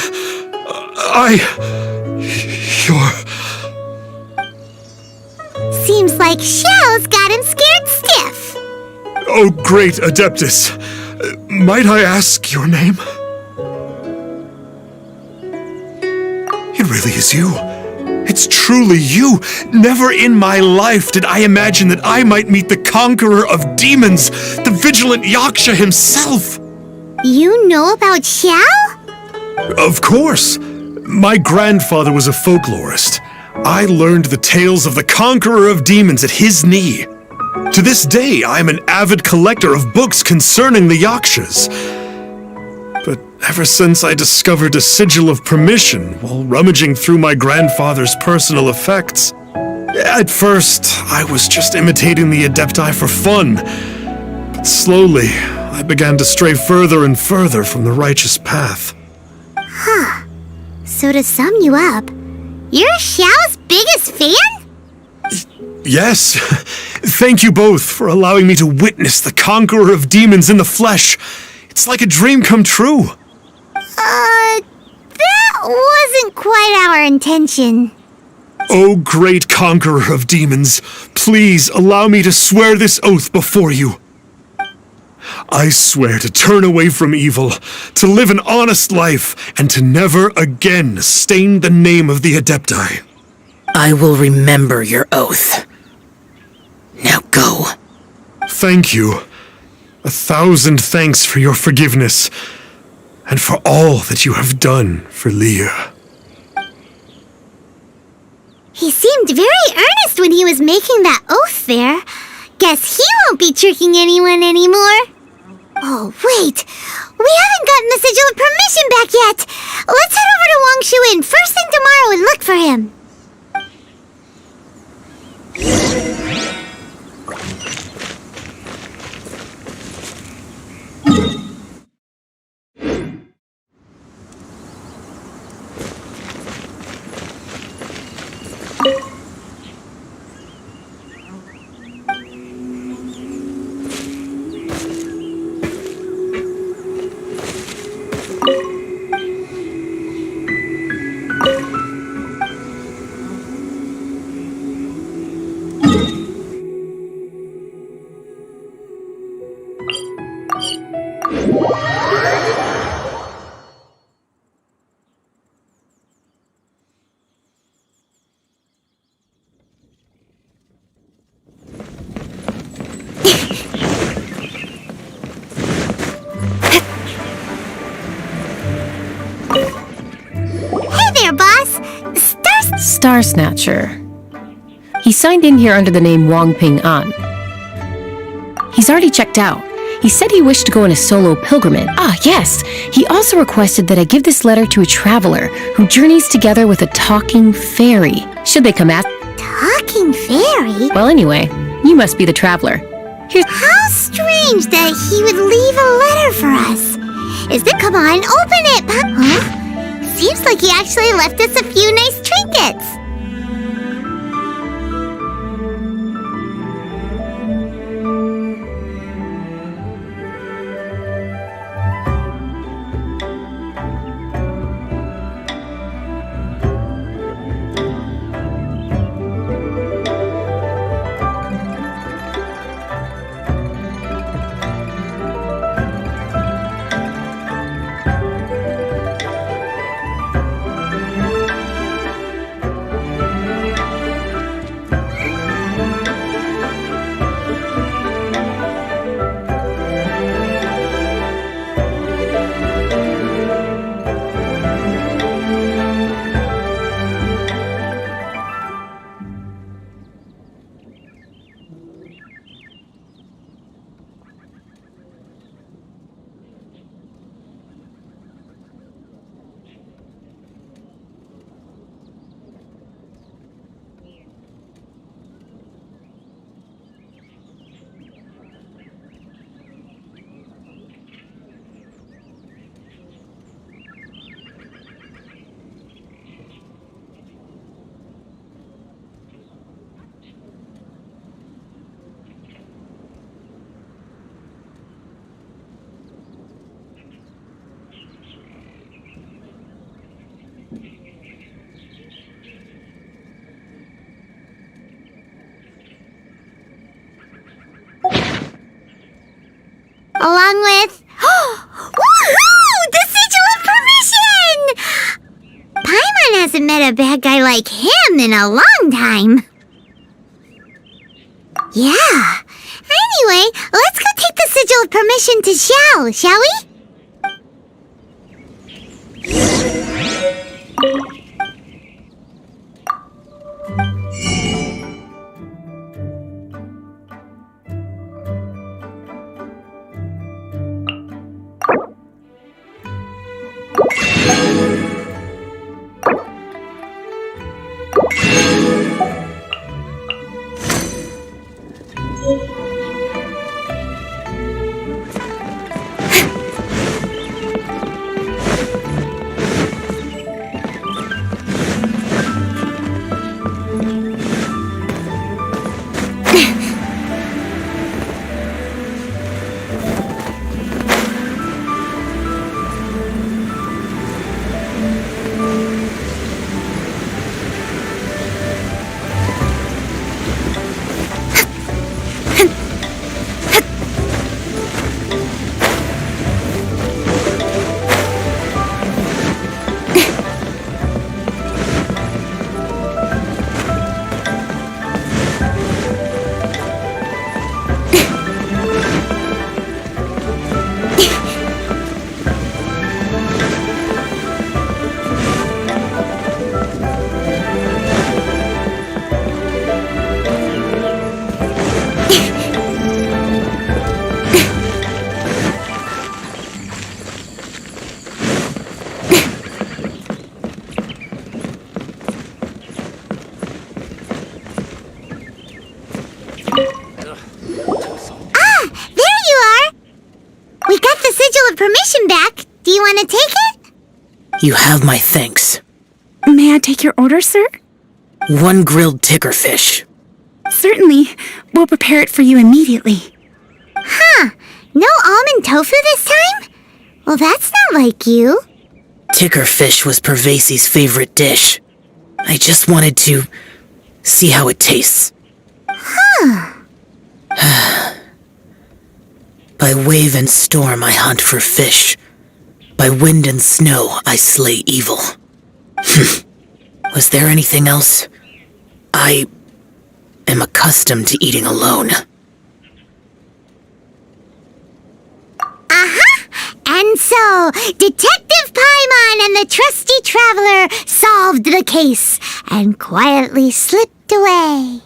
Seems like Shell's got him scared stiff. Oh, great Adeptus. Might I ask your name? It really is you. It's truly you. Never in my life did I imagine that I might meet the conqueror of demons, the vigilant Yaksha himself. You know about Xiao? Of course. My grandfather was a folklorist. I learned the tales of the conqueror of demons at his knee. To this day, I am an avid collector of books concerning the Yakshas. But ever since I discovered a sigil of permission while rummaging through my grandfather's personal effects, at first, I was just imitating the Adepti for fun. But slowly, I began to stray further and further from the righteous path. Huh. So to sum you up, you're Xiao's biggest fan? Yes. Thank you both for allowing me to witness the conqueror of demons in the flesh. It's like a dream come true. That wasn't quite our intention. O great conqueror of demons, please allow me to swear this oath before you. I swear to turn away from evil, to live an honest life, and to never again stain the name of the Adepti. I will remember your oath. Now go. Thank you. 1,000 thanks for your forgiveness, and for all that you have done for Leah. He seemed very earnest when he was making that oath there. Guess he won't be tricking anyone anymore. Oh, wait. We haven't gotten the sigil of permission back yet. Let's head over to Wangshuin first thing tomorrow and look for him. Star Snatcher. He signed in here under the name Wang Ping An. He's already checked out. He said he wished to go on a solo pilgrimage. Ah, yes! He also requested that I give this letter to a traveler who journeys together with a talking fairy. Should they come ask? Talking fairy? Well, anyway, you must be the traveler. Here's— How strange that he would leave a letter for us. Come on, open it, Pop. Huh? Seems like he actually left us a few nice trinkets. Along with... Woohoo! The sigil of permission! Paimon has hasn't met a bad guy like him in a long time. Yeah. Anyway, let's go take the Sigil of Permission to Xiao, shall we? Permission back. Do you want to take it? You have my thanks. May I take your order, sir? 1 grilled ticker fish. Certainly. We'll prepare it for you immediately. Huh. No almond tofu this time? Well, that's not like you. Ticker fish was Pervasi's favorite dish. I just wanted to see how it tastes. Huh. By wave and storm I hunt for fish. By wind and snow I slay evil. Was there anything else? I am accustomed to eating alone. And so, Detective Paimon and the trusty traveler solved the case and quietly slipped away.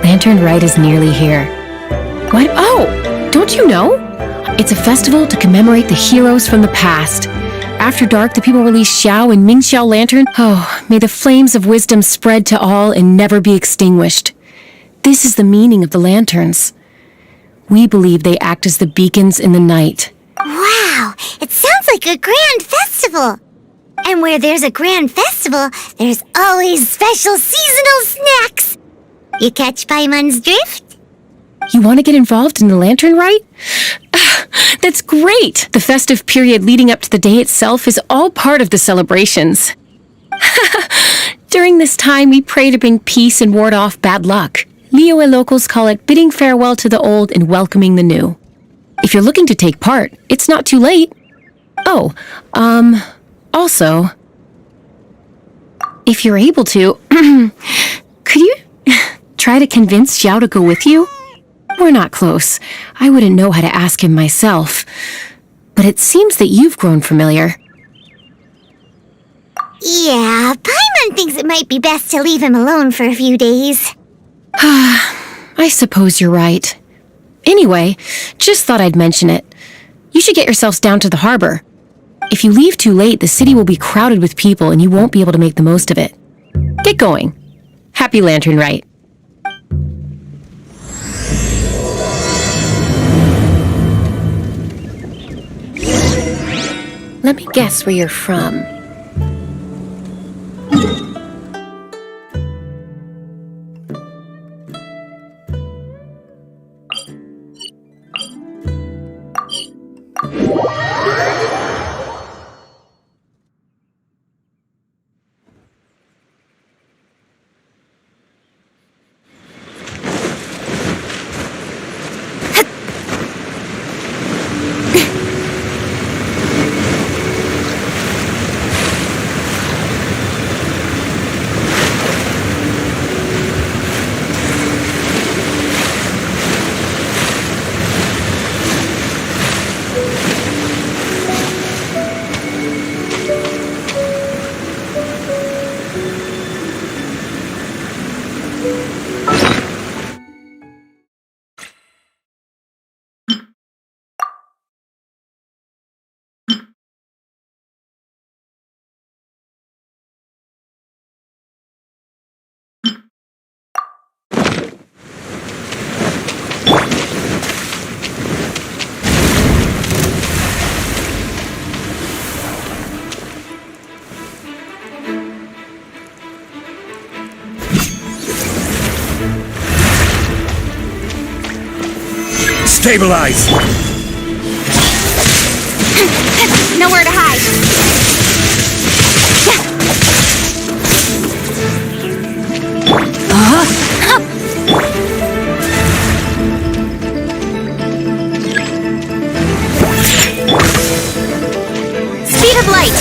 Lantern Rite is nearly here. What? Oh, don't you know? It's a festival to commemorate the heroes from the past. After dark, the people release Xiao and Mingxiao Lantern. Oh, may the flames of wisdom spread to all and never be extinguished. This is the meaning of the lanterns. We believe they act as the beacons in the night. Wow, it sounds like a grand festival. And where there's a grand festival, there's always special seasonal snacks. You catch Paimon's drift? You want to get involved in the Lantern Rite? That's great! The festive period leading up to the day itself is all part of the celebrations. During this time, we pray to bring peace and ward off bad luck. Liyue locals call it bidding farewell to the old and welcoming the new. If you're looking to take part, it's not too late. Oh, also, if you're able to, could you try to convince Xiao to go with you? We're not close. I wouldn't know how to ask him myself. But it seems that you've grown familiar. Yeah, Paimon thinks it might be best to leave him alone for a few days. I suppose you're right. Anyway, just thought I'd mention it. You should get yourselves down to the harbor. If you leave too late, the city will be crowded with people and you won't be able to make the most of it. Get going. Happy Lantern Rite. Let me guess where you're from. Stabilize! Nowhere to hide. Speed of light.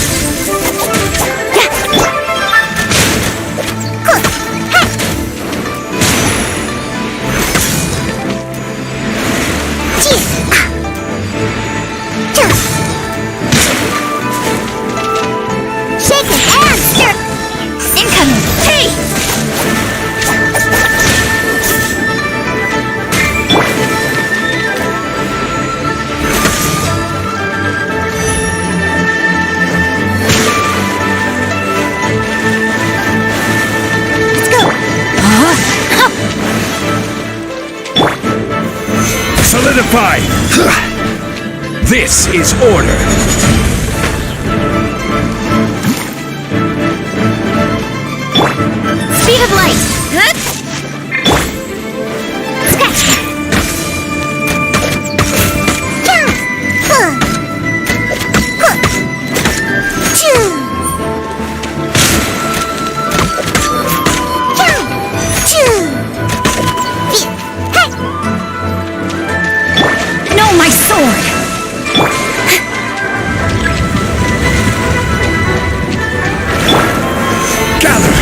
Solidify! This is order! Speed of light. My sword! Gather!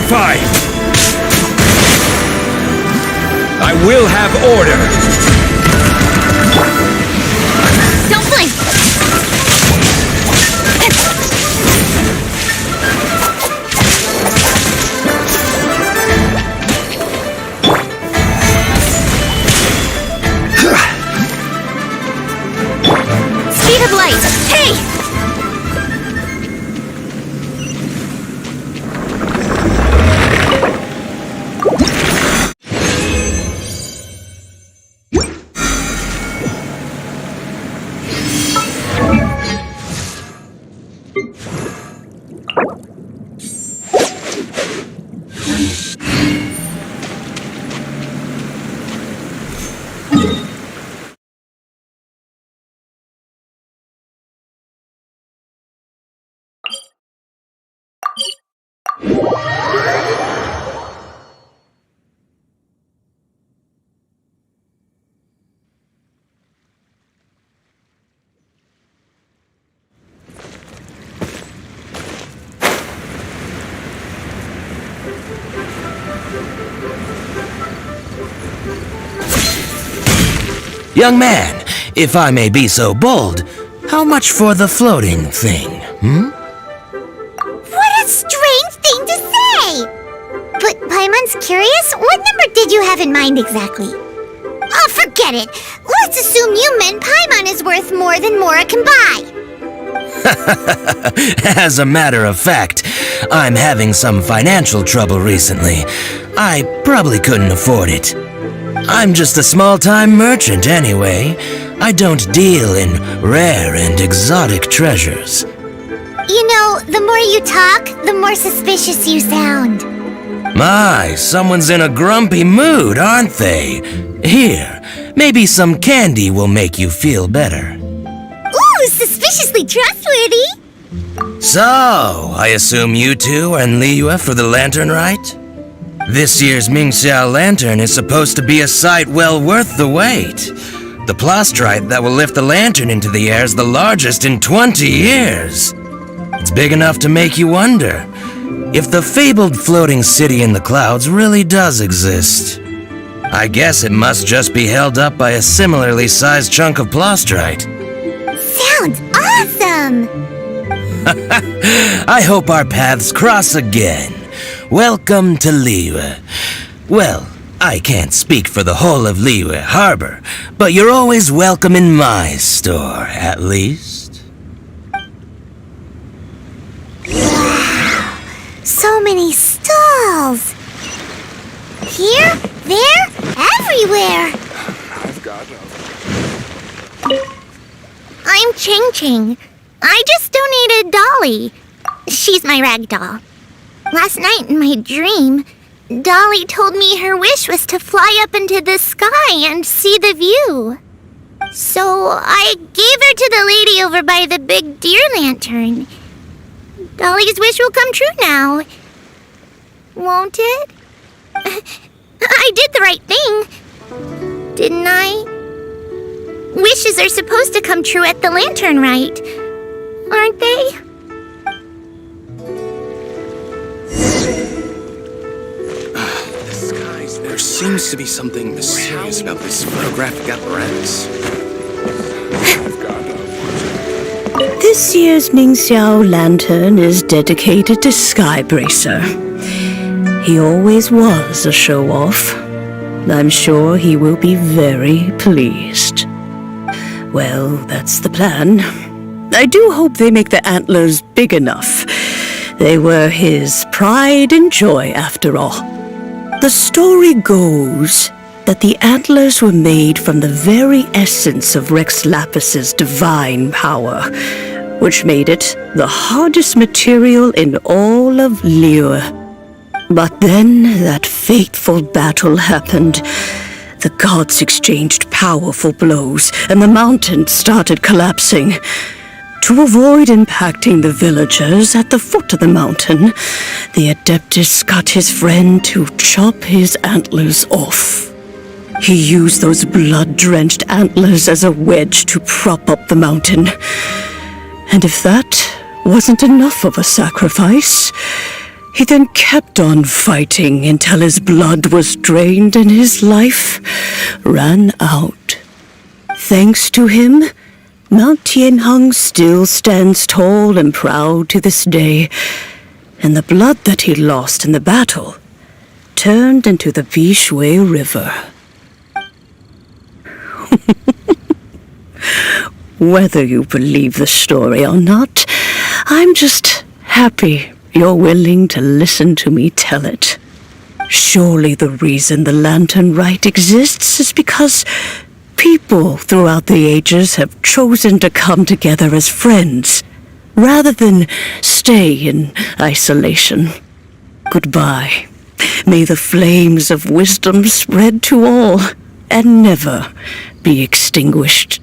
fortified! I will have order! Don't blink! Speed of light! Hey! Young man, if I may be so bold, how much for the floating thing, What a strange thing to say! But Paimon's curious, what number did you have in mind exactly? Oh, forget it! Let's assume you meant Paimon is worth more than Mora can buy! As a matter of fact, I'm having some financial trouble recently. I probably couldn't afford it. I'm just a small-time merchant anyway. I don't deal in rare and exotic treasures. You know, the more you talk, the more suspicious you sound. My, someone's in a grumpy mood, aren't they? Here, maybe some candy will make you feel better. Ooh, suspiciously trustworthy! So, I assume you two are in Liyue for the lantern rite? This year's Mingxiao lantern is supposed to be a sight well worth the wait. The plastrite that will lift the lantern into the air is the largest in 20 years. It's big enough to make you wonder if the fabled floating city in the clouds really does exist. I guess it must just be held up by a similarly sized chunk of plastrite. Sounds awesome! I hope our paths cross again. Welcome to Liyue. Well, I can't speak for the whole of Liyue Harbor, but you're always welcome in my store, at least. Wow! So many stalls! Here, there, everywhere! I've got I'm Ching. I just donated Dolly. She's my rag doll. Last night in my dream, Dolly told me her wish was to fly up into the sky and see the view. So I gave her to the lady over by the big deer lantern. Dolly's wish will come true now. Won't it? I did the right thing, didn't I? Wishes are supposed to come true at the lantern rite, aren't they? There seems to be something mysterious about this photographic apparatus. This year's Mingxiao lantern is dedicated to Skybracer. He always was a show-off. I'm sure he will be very pleased. Well, that's the plan. I do hope they make the antlers big enough. They were his pride and joy, after all. The story goes that the antlers were made from the very essence of Rex Lapis's divine power, which made it the hardest material in all of Liyue. But then that fateful battle happened. The gods exchanged powerful blows, and the mountain started collapsing. To avoid impacting the villagers at the foot of the mountain, the Adeptus got his friend to chop his antlers off. He used those blood-drenched antlers as a wedge to prop up the mountain. And if that wasn't enough of a sacrifice, He then kept on fighting until his blood was drained and his life ran out. Thanks to him, Mount Tianheng still stands tall and proud to this day, and the blood that he lost in the battle turned into the Bishui River. Whether you believe the story or not, I'm just happy you're willing to listen to me tell it. Surely the reason the Lantern Rite exists is because people throughout the ages have chosen to come together as friends, rather than stay in isolation. Goodbye. May the flames of wisdom spread to all, and never be extinguished.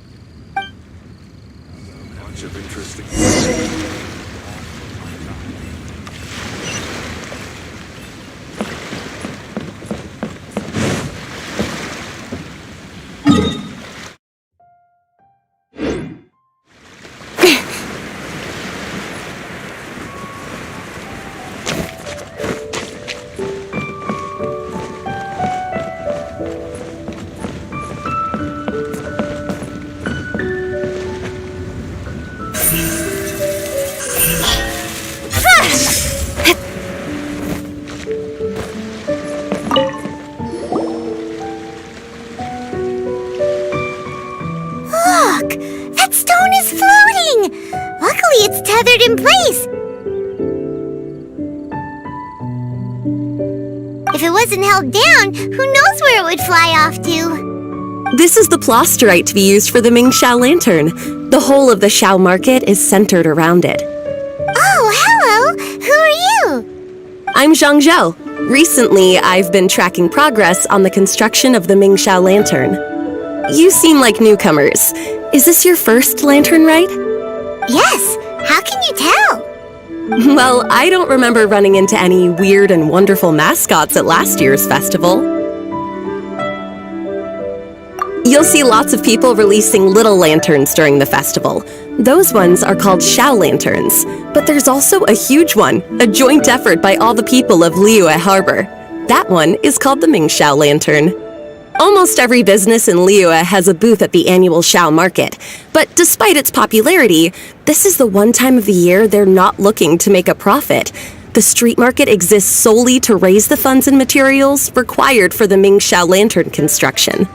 In place. If it wasn't held down, who knows where it would fly off to? This is the plasterite to be used for the Mingxiao lantern. The whole of the Xiao market is centered around it. Oh, hello! Who are you? I'm Zhang Zhou. Recently, I've been tracking progress on the construction of the Mingxiao lantern. You seem like newcomers. Is this your first lantern rite? Yes. How can you tell? Well, I don't remember running into any weird and wonderful mascots at last year's festival. You'll see lots of people releasing little lanterns during the festival. Those ones are called Xiao lanterns. But there's also a huge one, a joint effort by all the people of Liyue Harbor. That one is called the Mingxiao lantern. Almost every business in Liyue has a booth at the annual Xiao market, but despite its popularity, this is the one time of the year they're not looking to make a profit. The street market exists solely to raise the funds and materials required for the Mingxiao lantern construction.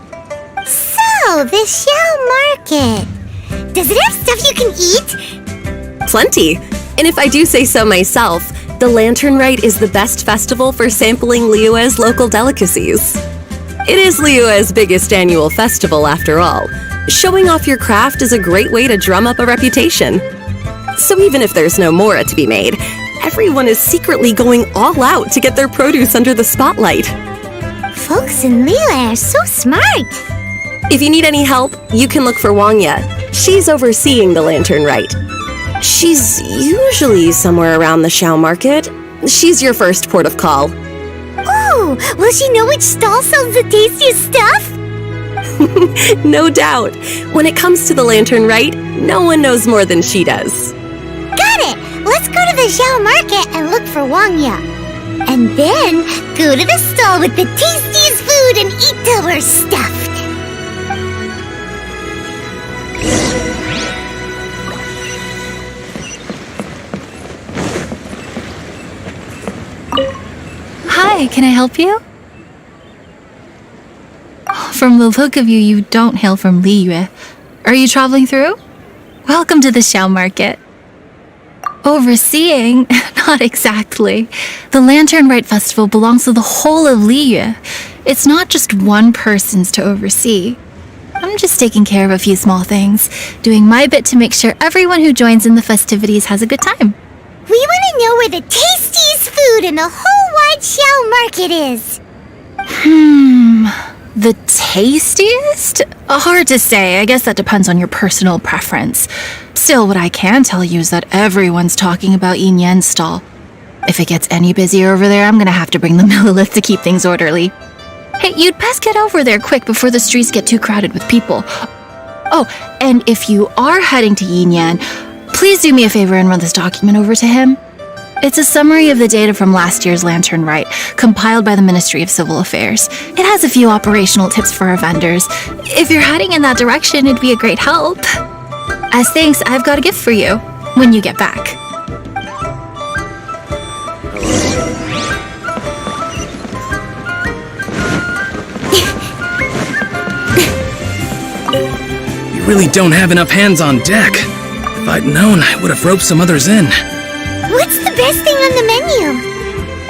So, the Xiao market. Does it have stuff you can eat? Plenty. And if I do say so myself, the Lantern Rite is the best festival for sampling Liyue's local delicacies. It is Liyue's biggest annual festival, after all. Showing off your craft is a great way to drum up a reputation. So even if there's no mora to be made, everyone is secretly going all out to get their produce under the spotlight. Folks in Liyue are so smart. If you need any help, you can look for Wangya. She's overseeing the Lantern Rite. She's usually somewhere around the Xiao market. She's your first port of call. Oh, will she know which stall sells the tastiest stuff? No doubt. When it comes to the Lantern Rite, no one knows more than she does. Got it! Let's go to the Xiao market and look for Wangya. And then go to the stall with the tastiest food and eat till we're stuffed. Hi, can I help you? From the look of you, you don't hail from Liyue. Are you traveling through? Welcome to the Xiao market. Overseeing? Not exactly. The Lantern Rite Festival belongs to the whole of Liyue. It's not just one person's to oversee. I'm just taking care of a few small things, doing my bit to make sure everyone who joins in the festivities has a good time. We want to know where the tastiest food in the whole wide Xiao market is. The tastiest? Hard to say. I guess that depends on your personal preference. Still, what I can tell you is that everyone's talking about Yin Yan's stall. If it gets any busier over there, I'm gonna have to bring the Millilith to keep things orderly. Hey, you'd best get over there quick before the streets get too crowded with people. Oh, and if you are heading to Yin Yan, please do me a favor and run this document over to him. It's a summary of the data from last year's Lantern Rite, compiled by the Ministry of Civil Affairs. It has a few operational tips for our vendors. If you're heading in that direction, it'd be a great help. As thanks, I've got a gift for you when you get back. You really don't have enough hands on deck. If I'd known, I would have roped some others in. What's the best thing on the menu?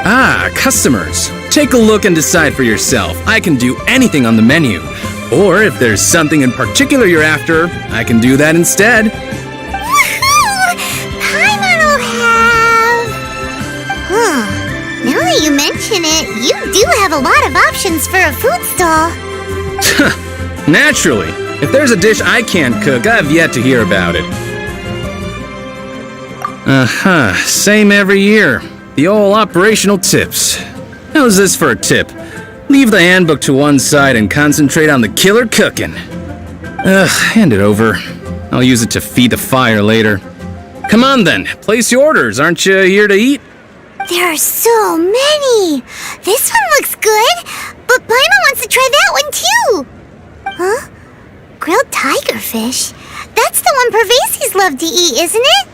Ah, customers. Take a look and decide for yourself. I can do anything on the menu. Or if there's something in particular you're after, I can do that instead. Woohoo! Paimon will have... Now that you mention it, you do have a lot of options for a food stall. Naturally. If there's a dish I can't cook, I've yet to hear about it. Same every year. The old operational tips. How's this for a tip? Leave the handbook to one side and concentrate on the killer cooking. Hand it over. I'll use it to feed the fire later. Come on then, place your orders. Aren't you here to eat? There are so many. This one looks good, but Paimon wants to try that one too. Huh? Grilled tigerfish? That's the one Pervases love to eat, isn't it?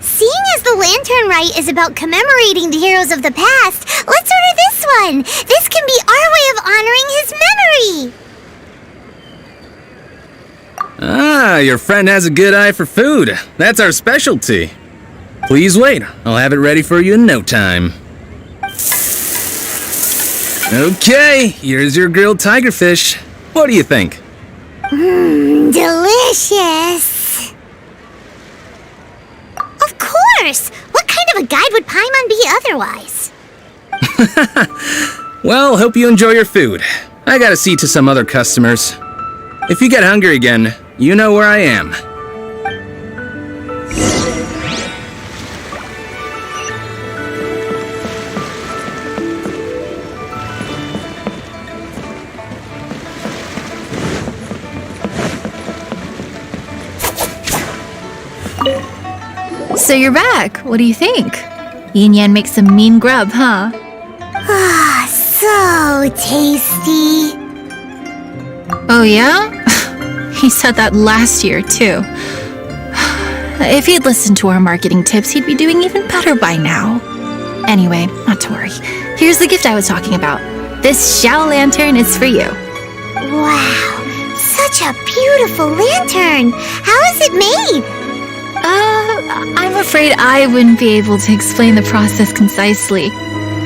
Seeing as the Lantern Rite is about commemorating the heroes of the past, let's order this one. This can be our way of honoring his memory. Ah, your friend has a good eye for food. That's our specialty. Please wait. I'll have it ready for you in no time. Okay, here's your grilled tigerfish. What do you think? Delicious. Of course! What kind of a guide would Paimon be otherwise? Well, hope you enjoy your food. I gotta see to some other customers. If you get hungry again, you know where I am. So you're back. What do you think? Yin Yan makes some mean grub, huh? Ah, so tasty. Oh yeah? He said that last year, too. If he'd listened to our marketing tips, he'd be doing even better by now. Anyway, not to worry. Here's the gift I was talking about. This Xiao lantern is for you. Wow, such a beautiful lantern. How is it made? I'm afraid I wouldn't be able to explain the process concisely.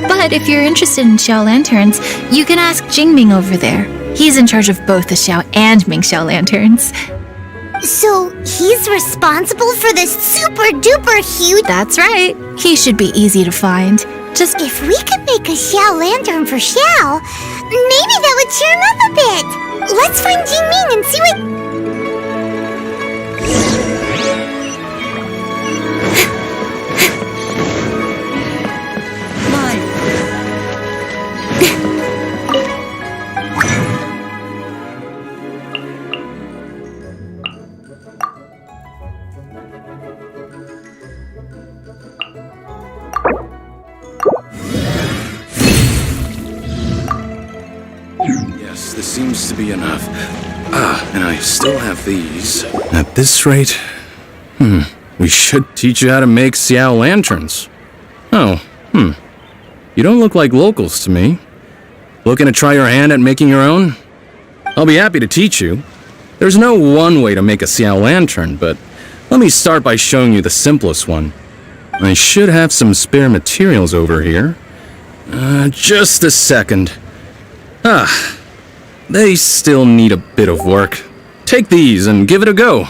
But if you're interested in Xiao lanterns, you can ask Jingming over there. He's in charge of both the Xiao and Mingxiao lanterns. So he's responsible for this super duper huge... That's right. He should be easy to find. Just if we could make a Xiao lantern for Xiao, maybe that would cheer him up a bit. Let's find Jingming and see what... Yes, this seems to be enough. And I still have these. At this rate, we should teach you how to make Xiao lanterns. Oh, You don't look like locals to me. Looking to try your hand at making your own? I'll be happy to teach you. There's no one way to make a Xiao lantern, but let me start by showing you the simplest one. I should have some spare materials over here. Just a second. They still need a bit of work. Take these and give it a go.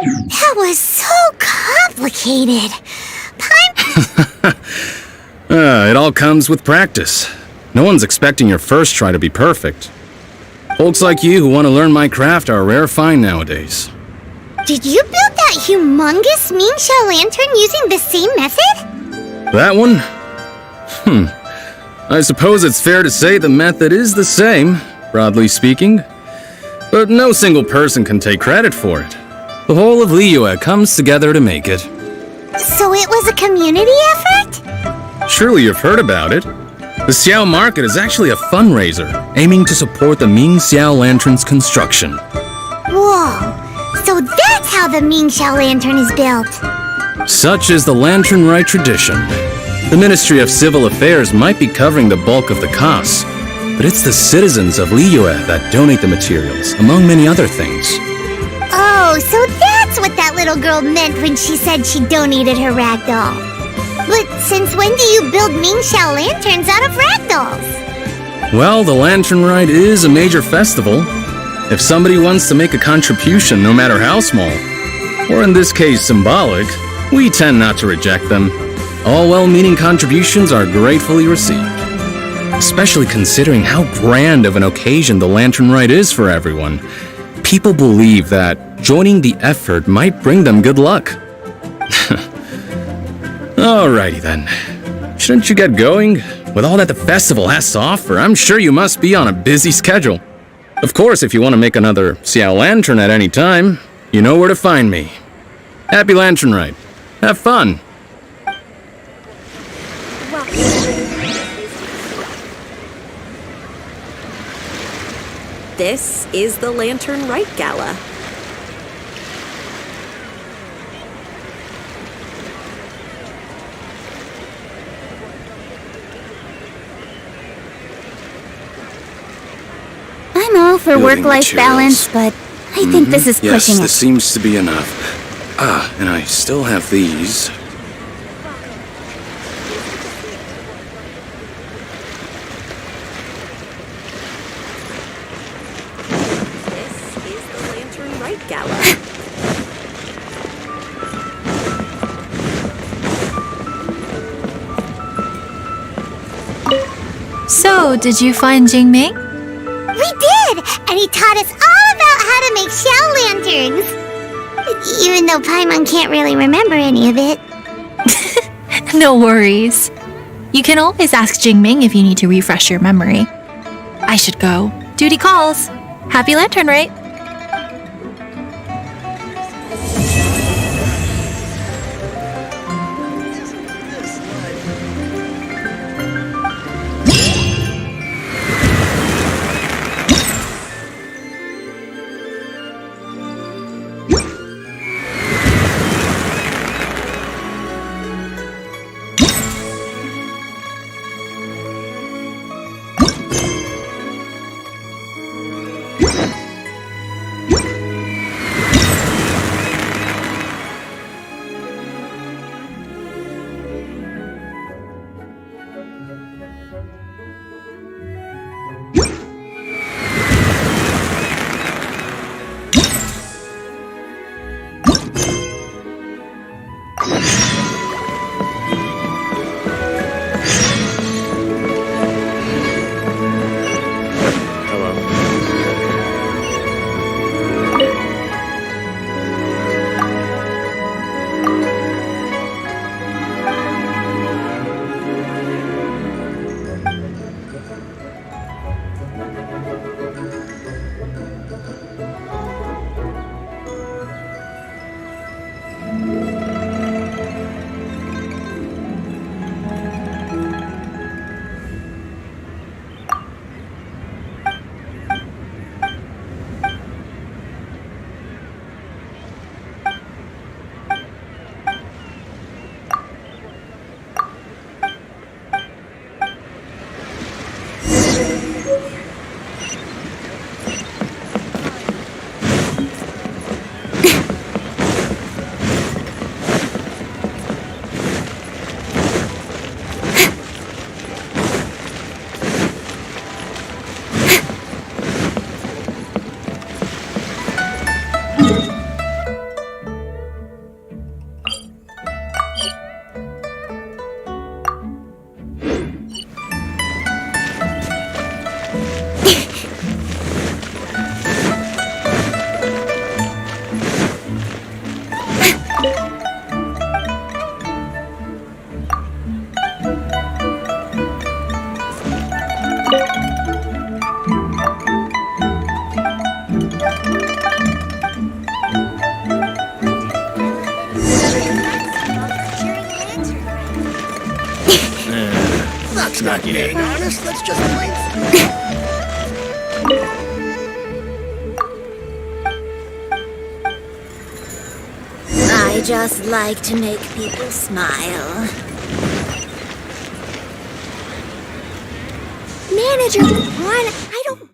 That was so complicated. It all comes with practice. No one's expecting your first try to be perfect. Folks like you who want to learn my craft are a rare find nowadays. Did you build that humongous Mingxiao lantern using the same method? That one? I suppose it's fair to say the method is the same, broadly speaking. But no single person can take credit for it. The whole of Liyue comes together to make it. So it was a community effort? Surely you've heard about it. The Xiao Market is actually a fundraiser aiming to support the Ming Xiao Lantern's construction. Whoa, so that's how the Mingxiao lantern is built. Such is the Lantern Rite tradition. The Ministry of Civil Affairs might be covering the bulk of the costs, but it's the citizens of Liyue that donate the materials, among many other things. Oh, so that's what that little girl meant when she said she donated her ragdoll. But since when do you build Mingxiao lanterns out of ragdolls? Well, the Lantern Rite is a major festival. If somebody wants to make a contribution, no matter how small, or in this case symbolic, we tend not to reject them. All well-meaning contributions are gratefully received. Especially considering how grand of an occasion the Lantern Rite is for everyone. People believe that joining the effort might bring them good luck. Alrighty then. Shouldn't you get going? With all that the festival has to offer, I'm sure you must be on a busy schedule. Of course, if you want to make another Xiao Lantern at any time, you know where to find me. Happy Lantern Rite. Have fun. This is the Lantern Rite Gala. I'm all for Building work-life materials. balance, but I think this is Yes, pushing this it. seems to be enough. And I still have these. This is the Lantern Rite Gala. So, did you find Jingming? We did! And he taught us all about how to make Xiao lanterns. Even though Paimon can't really remember any of it. No worries. You can always ask Jingming if you need to refresh your memory. I should go. Duty calls. Happy Lantern Rite. That's not being honest. That's just plain. I just like to make people smile. Manager, come on, I don't...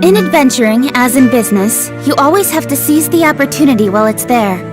In adventuring, as in business, you always have to seize the opportunity while it's there.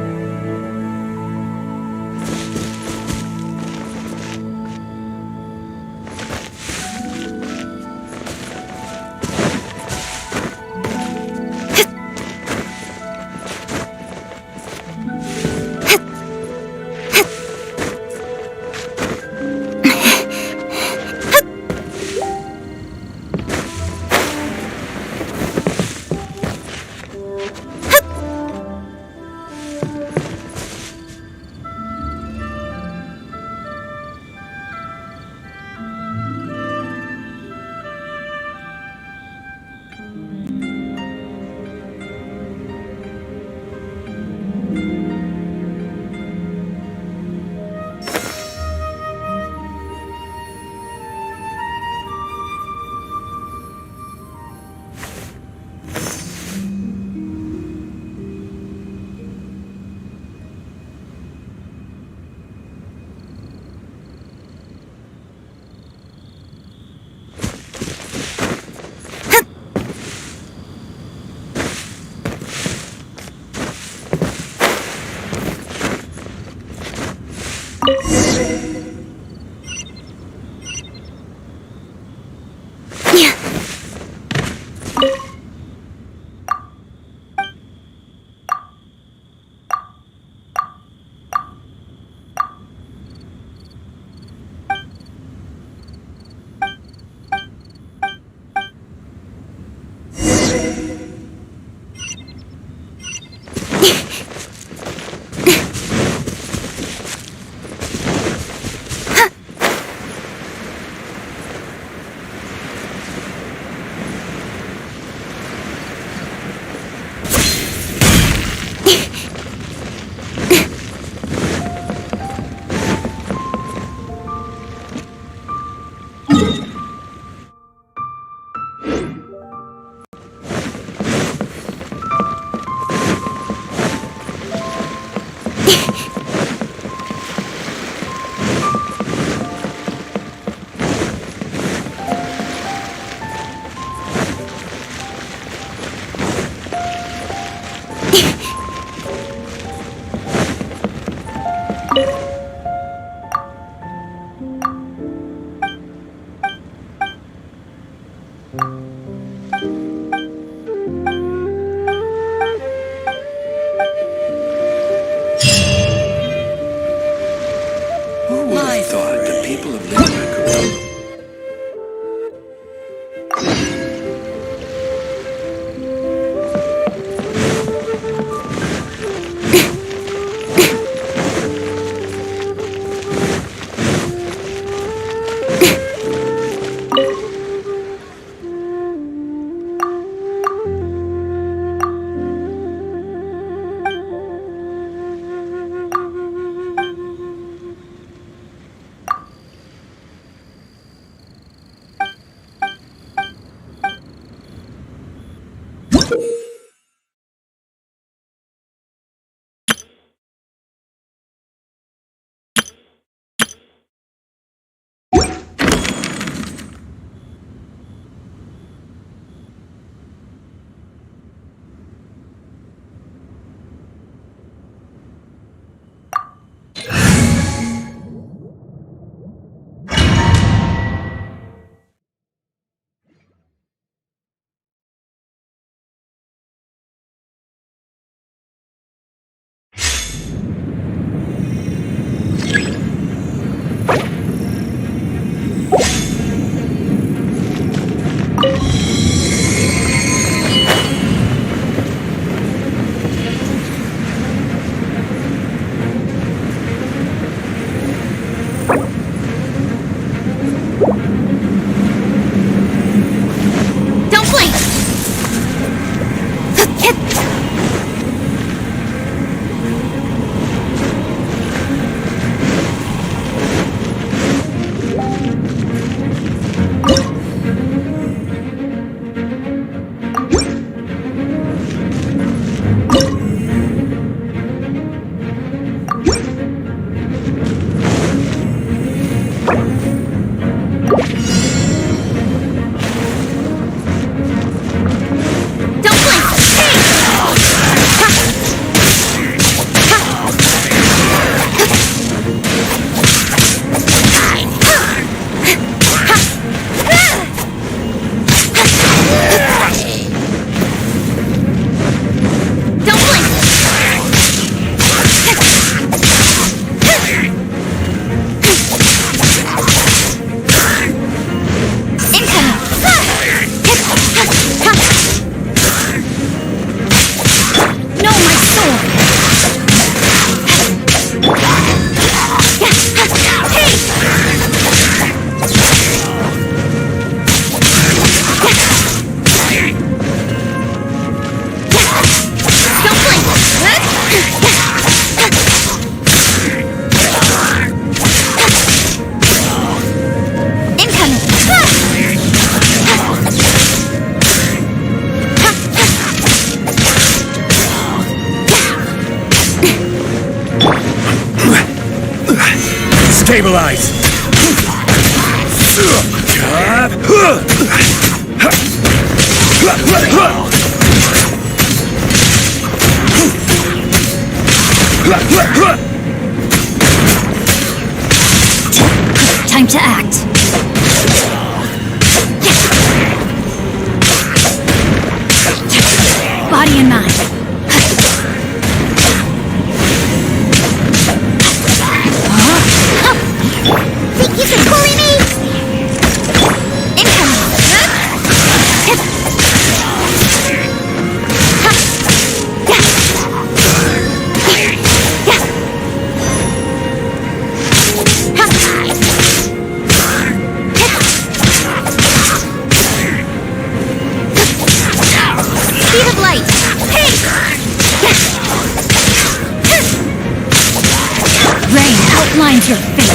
Who would have thought the people of Liyue could... Stabilize! Time to act. Body and mind. Think you can bully me? Speed of light! Hey! Rain outlines your fate.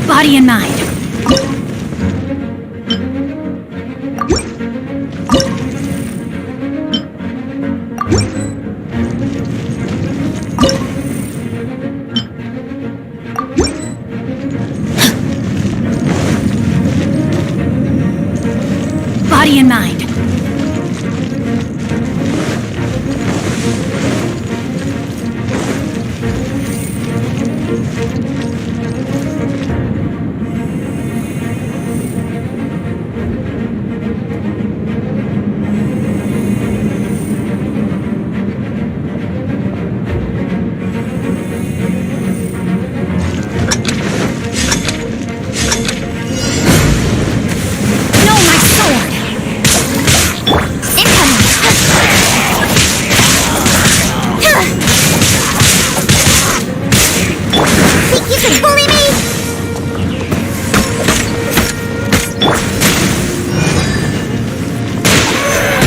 Body and mind. Body and mind.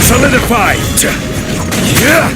Solidified! Yeah!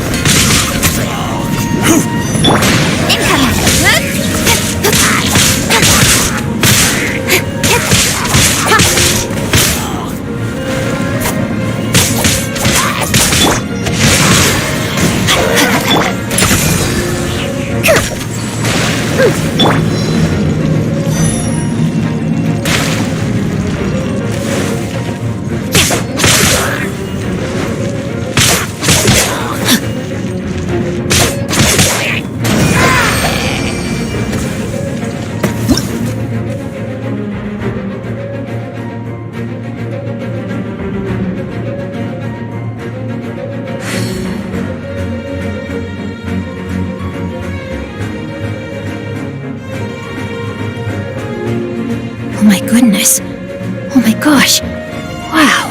Oh my goodness. Oh my gosh. Wow.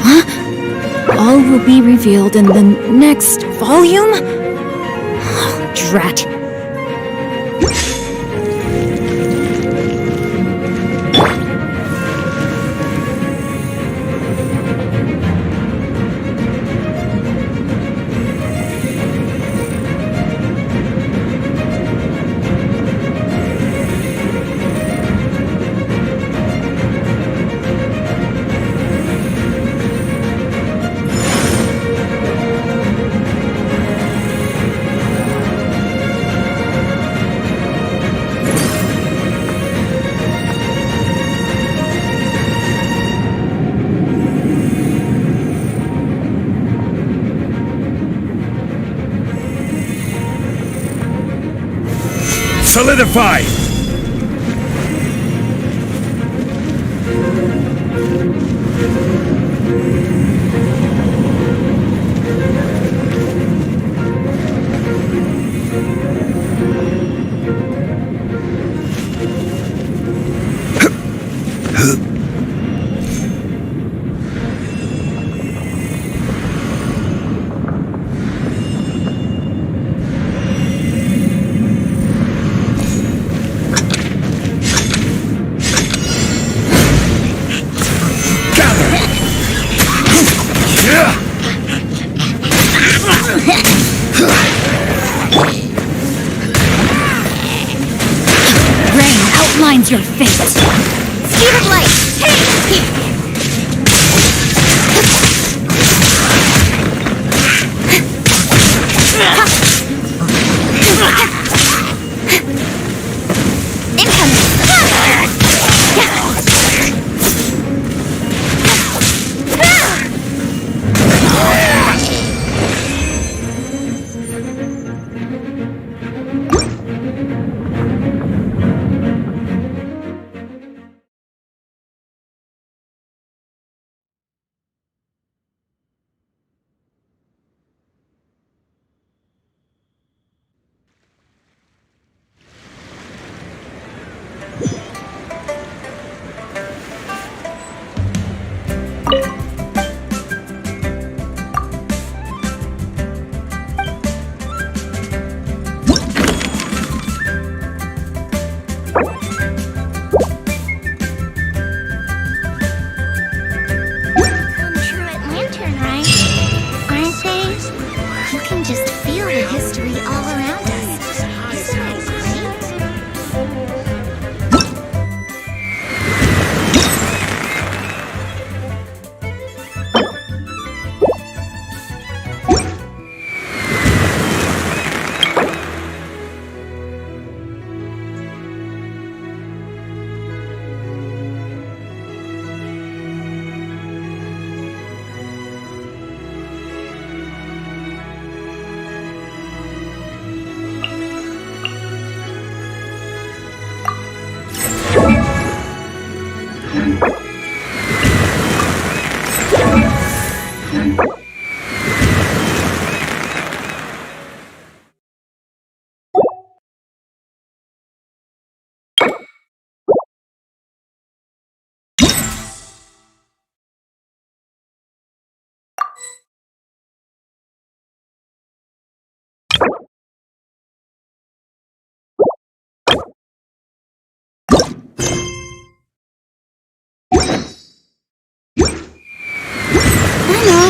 Huh? All will be revealed in the next volume? Oh, drat. Solidified! Rain outlines your fate. Speed of light. Hey!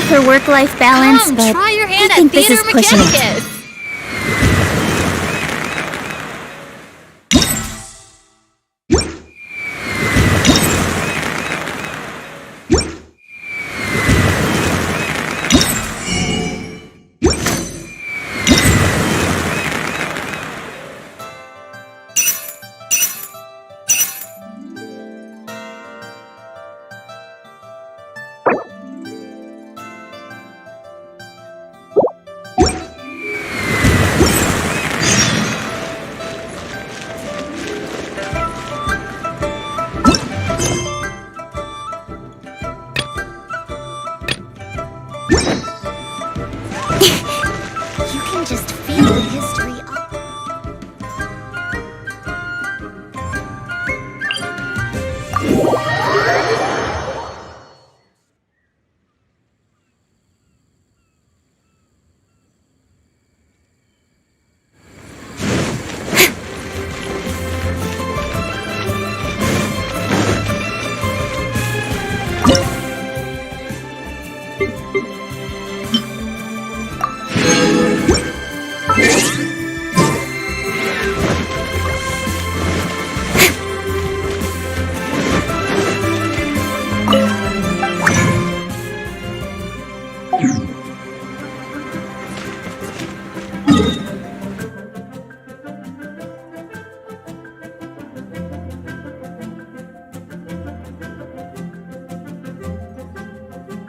for work-life balance, Come, but try your I hand think at this Theater is pushing it. Mechanicus. You can just feel the history of...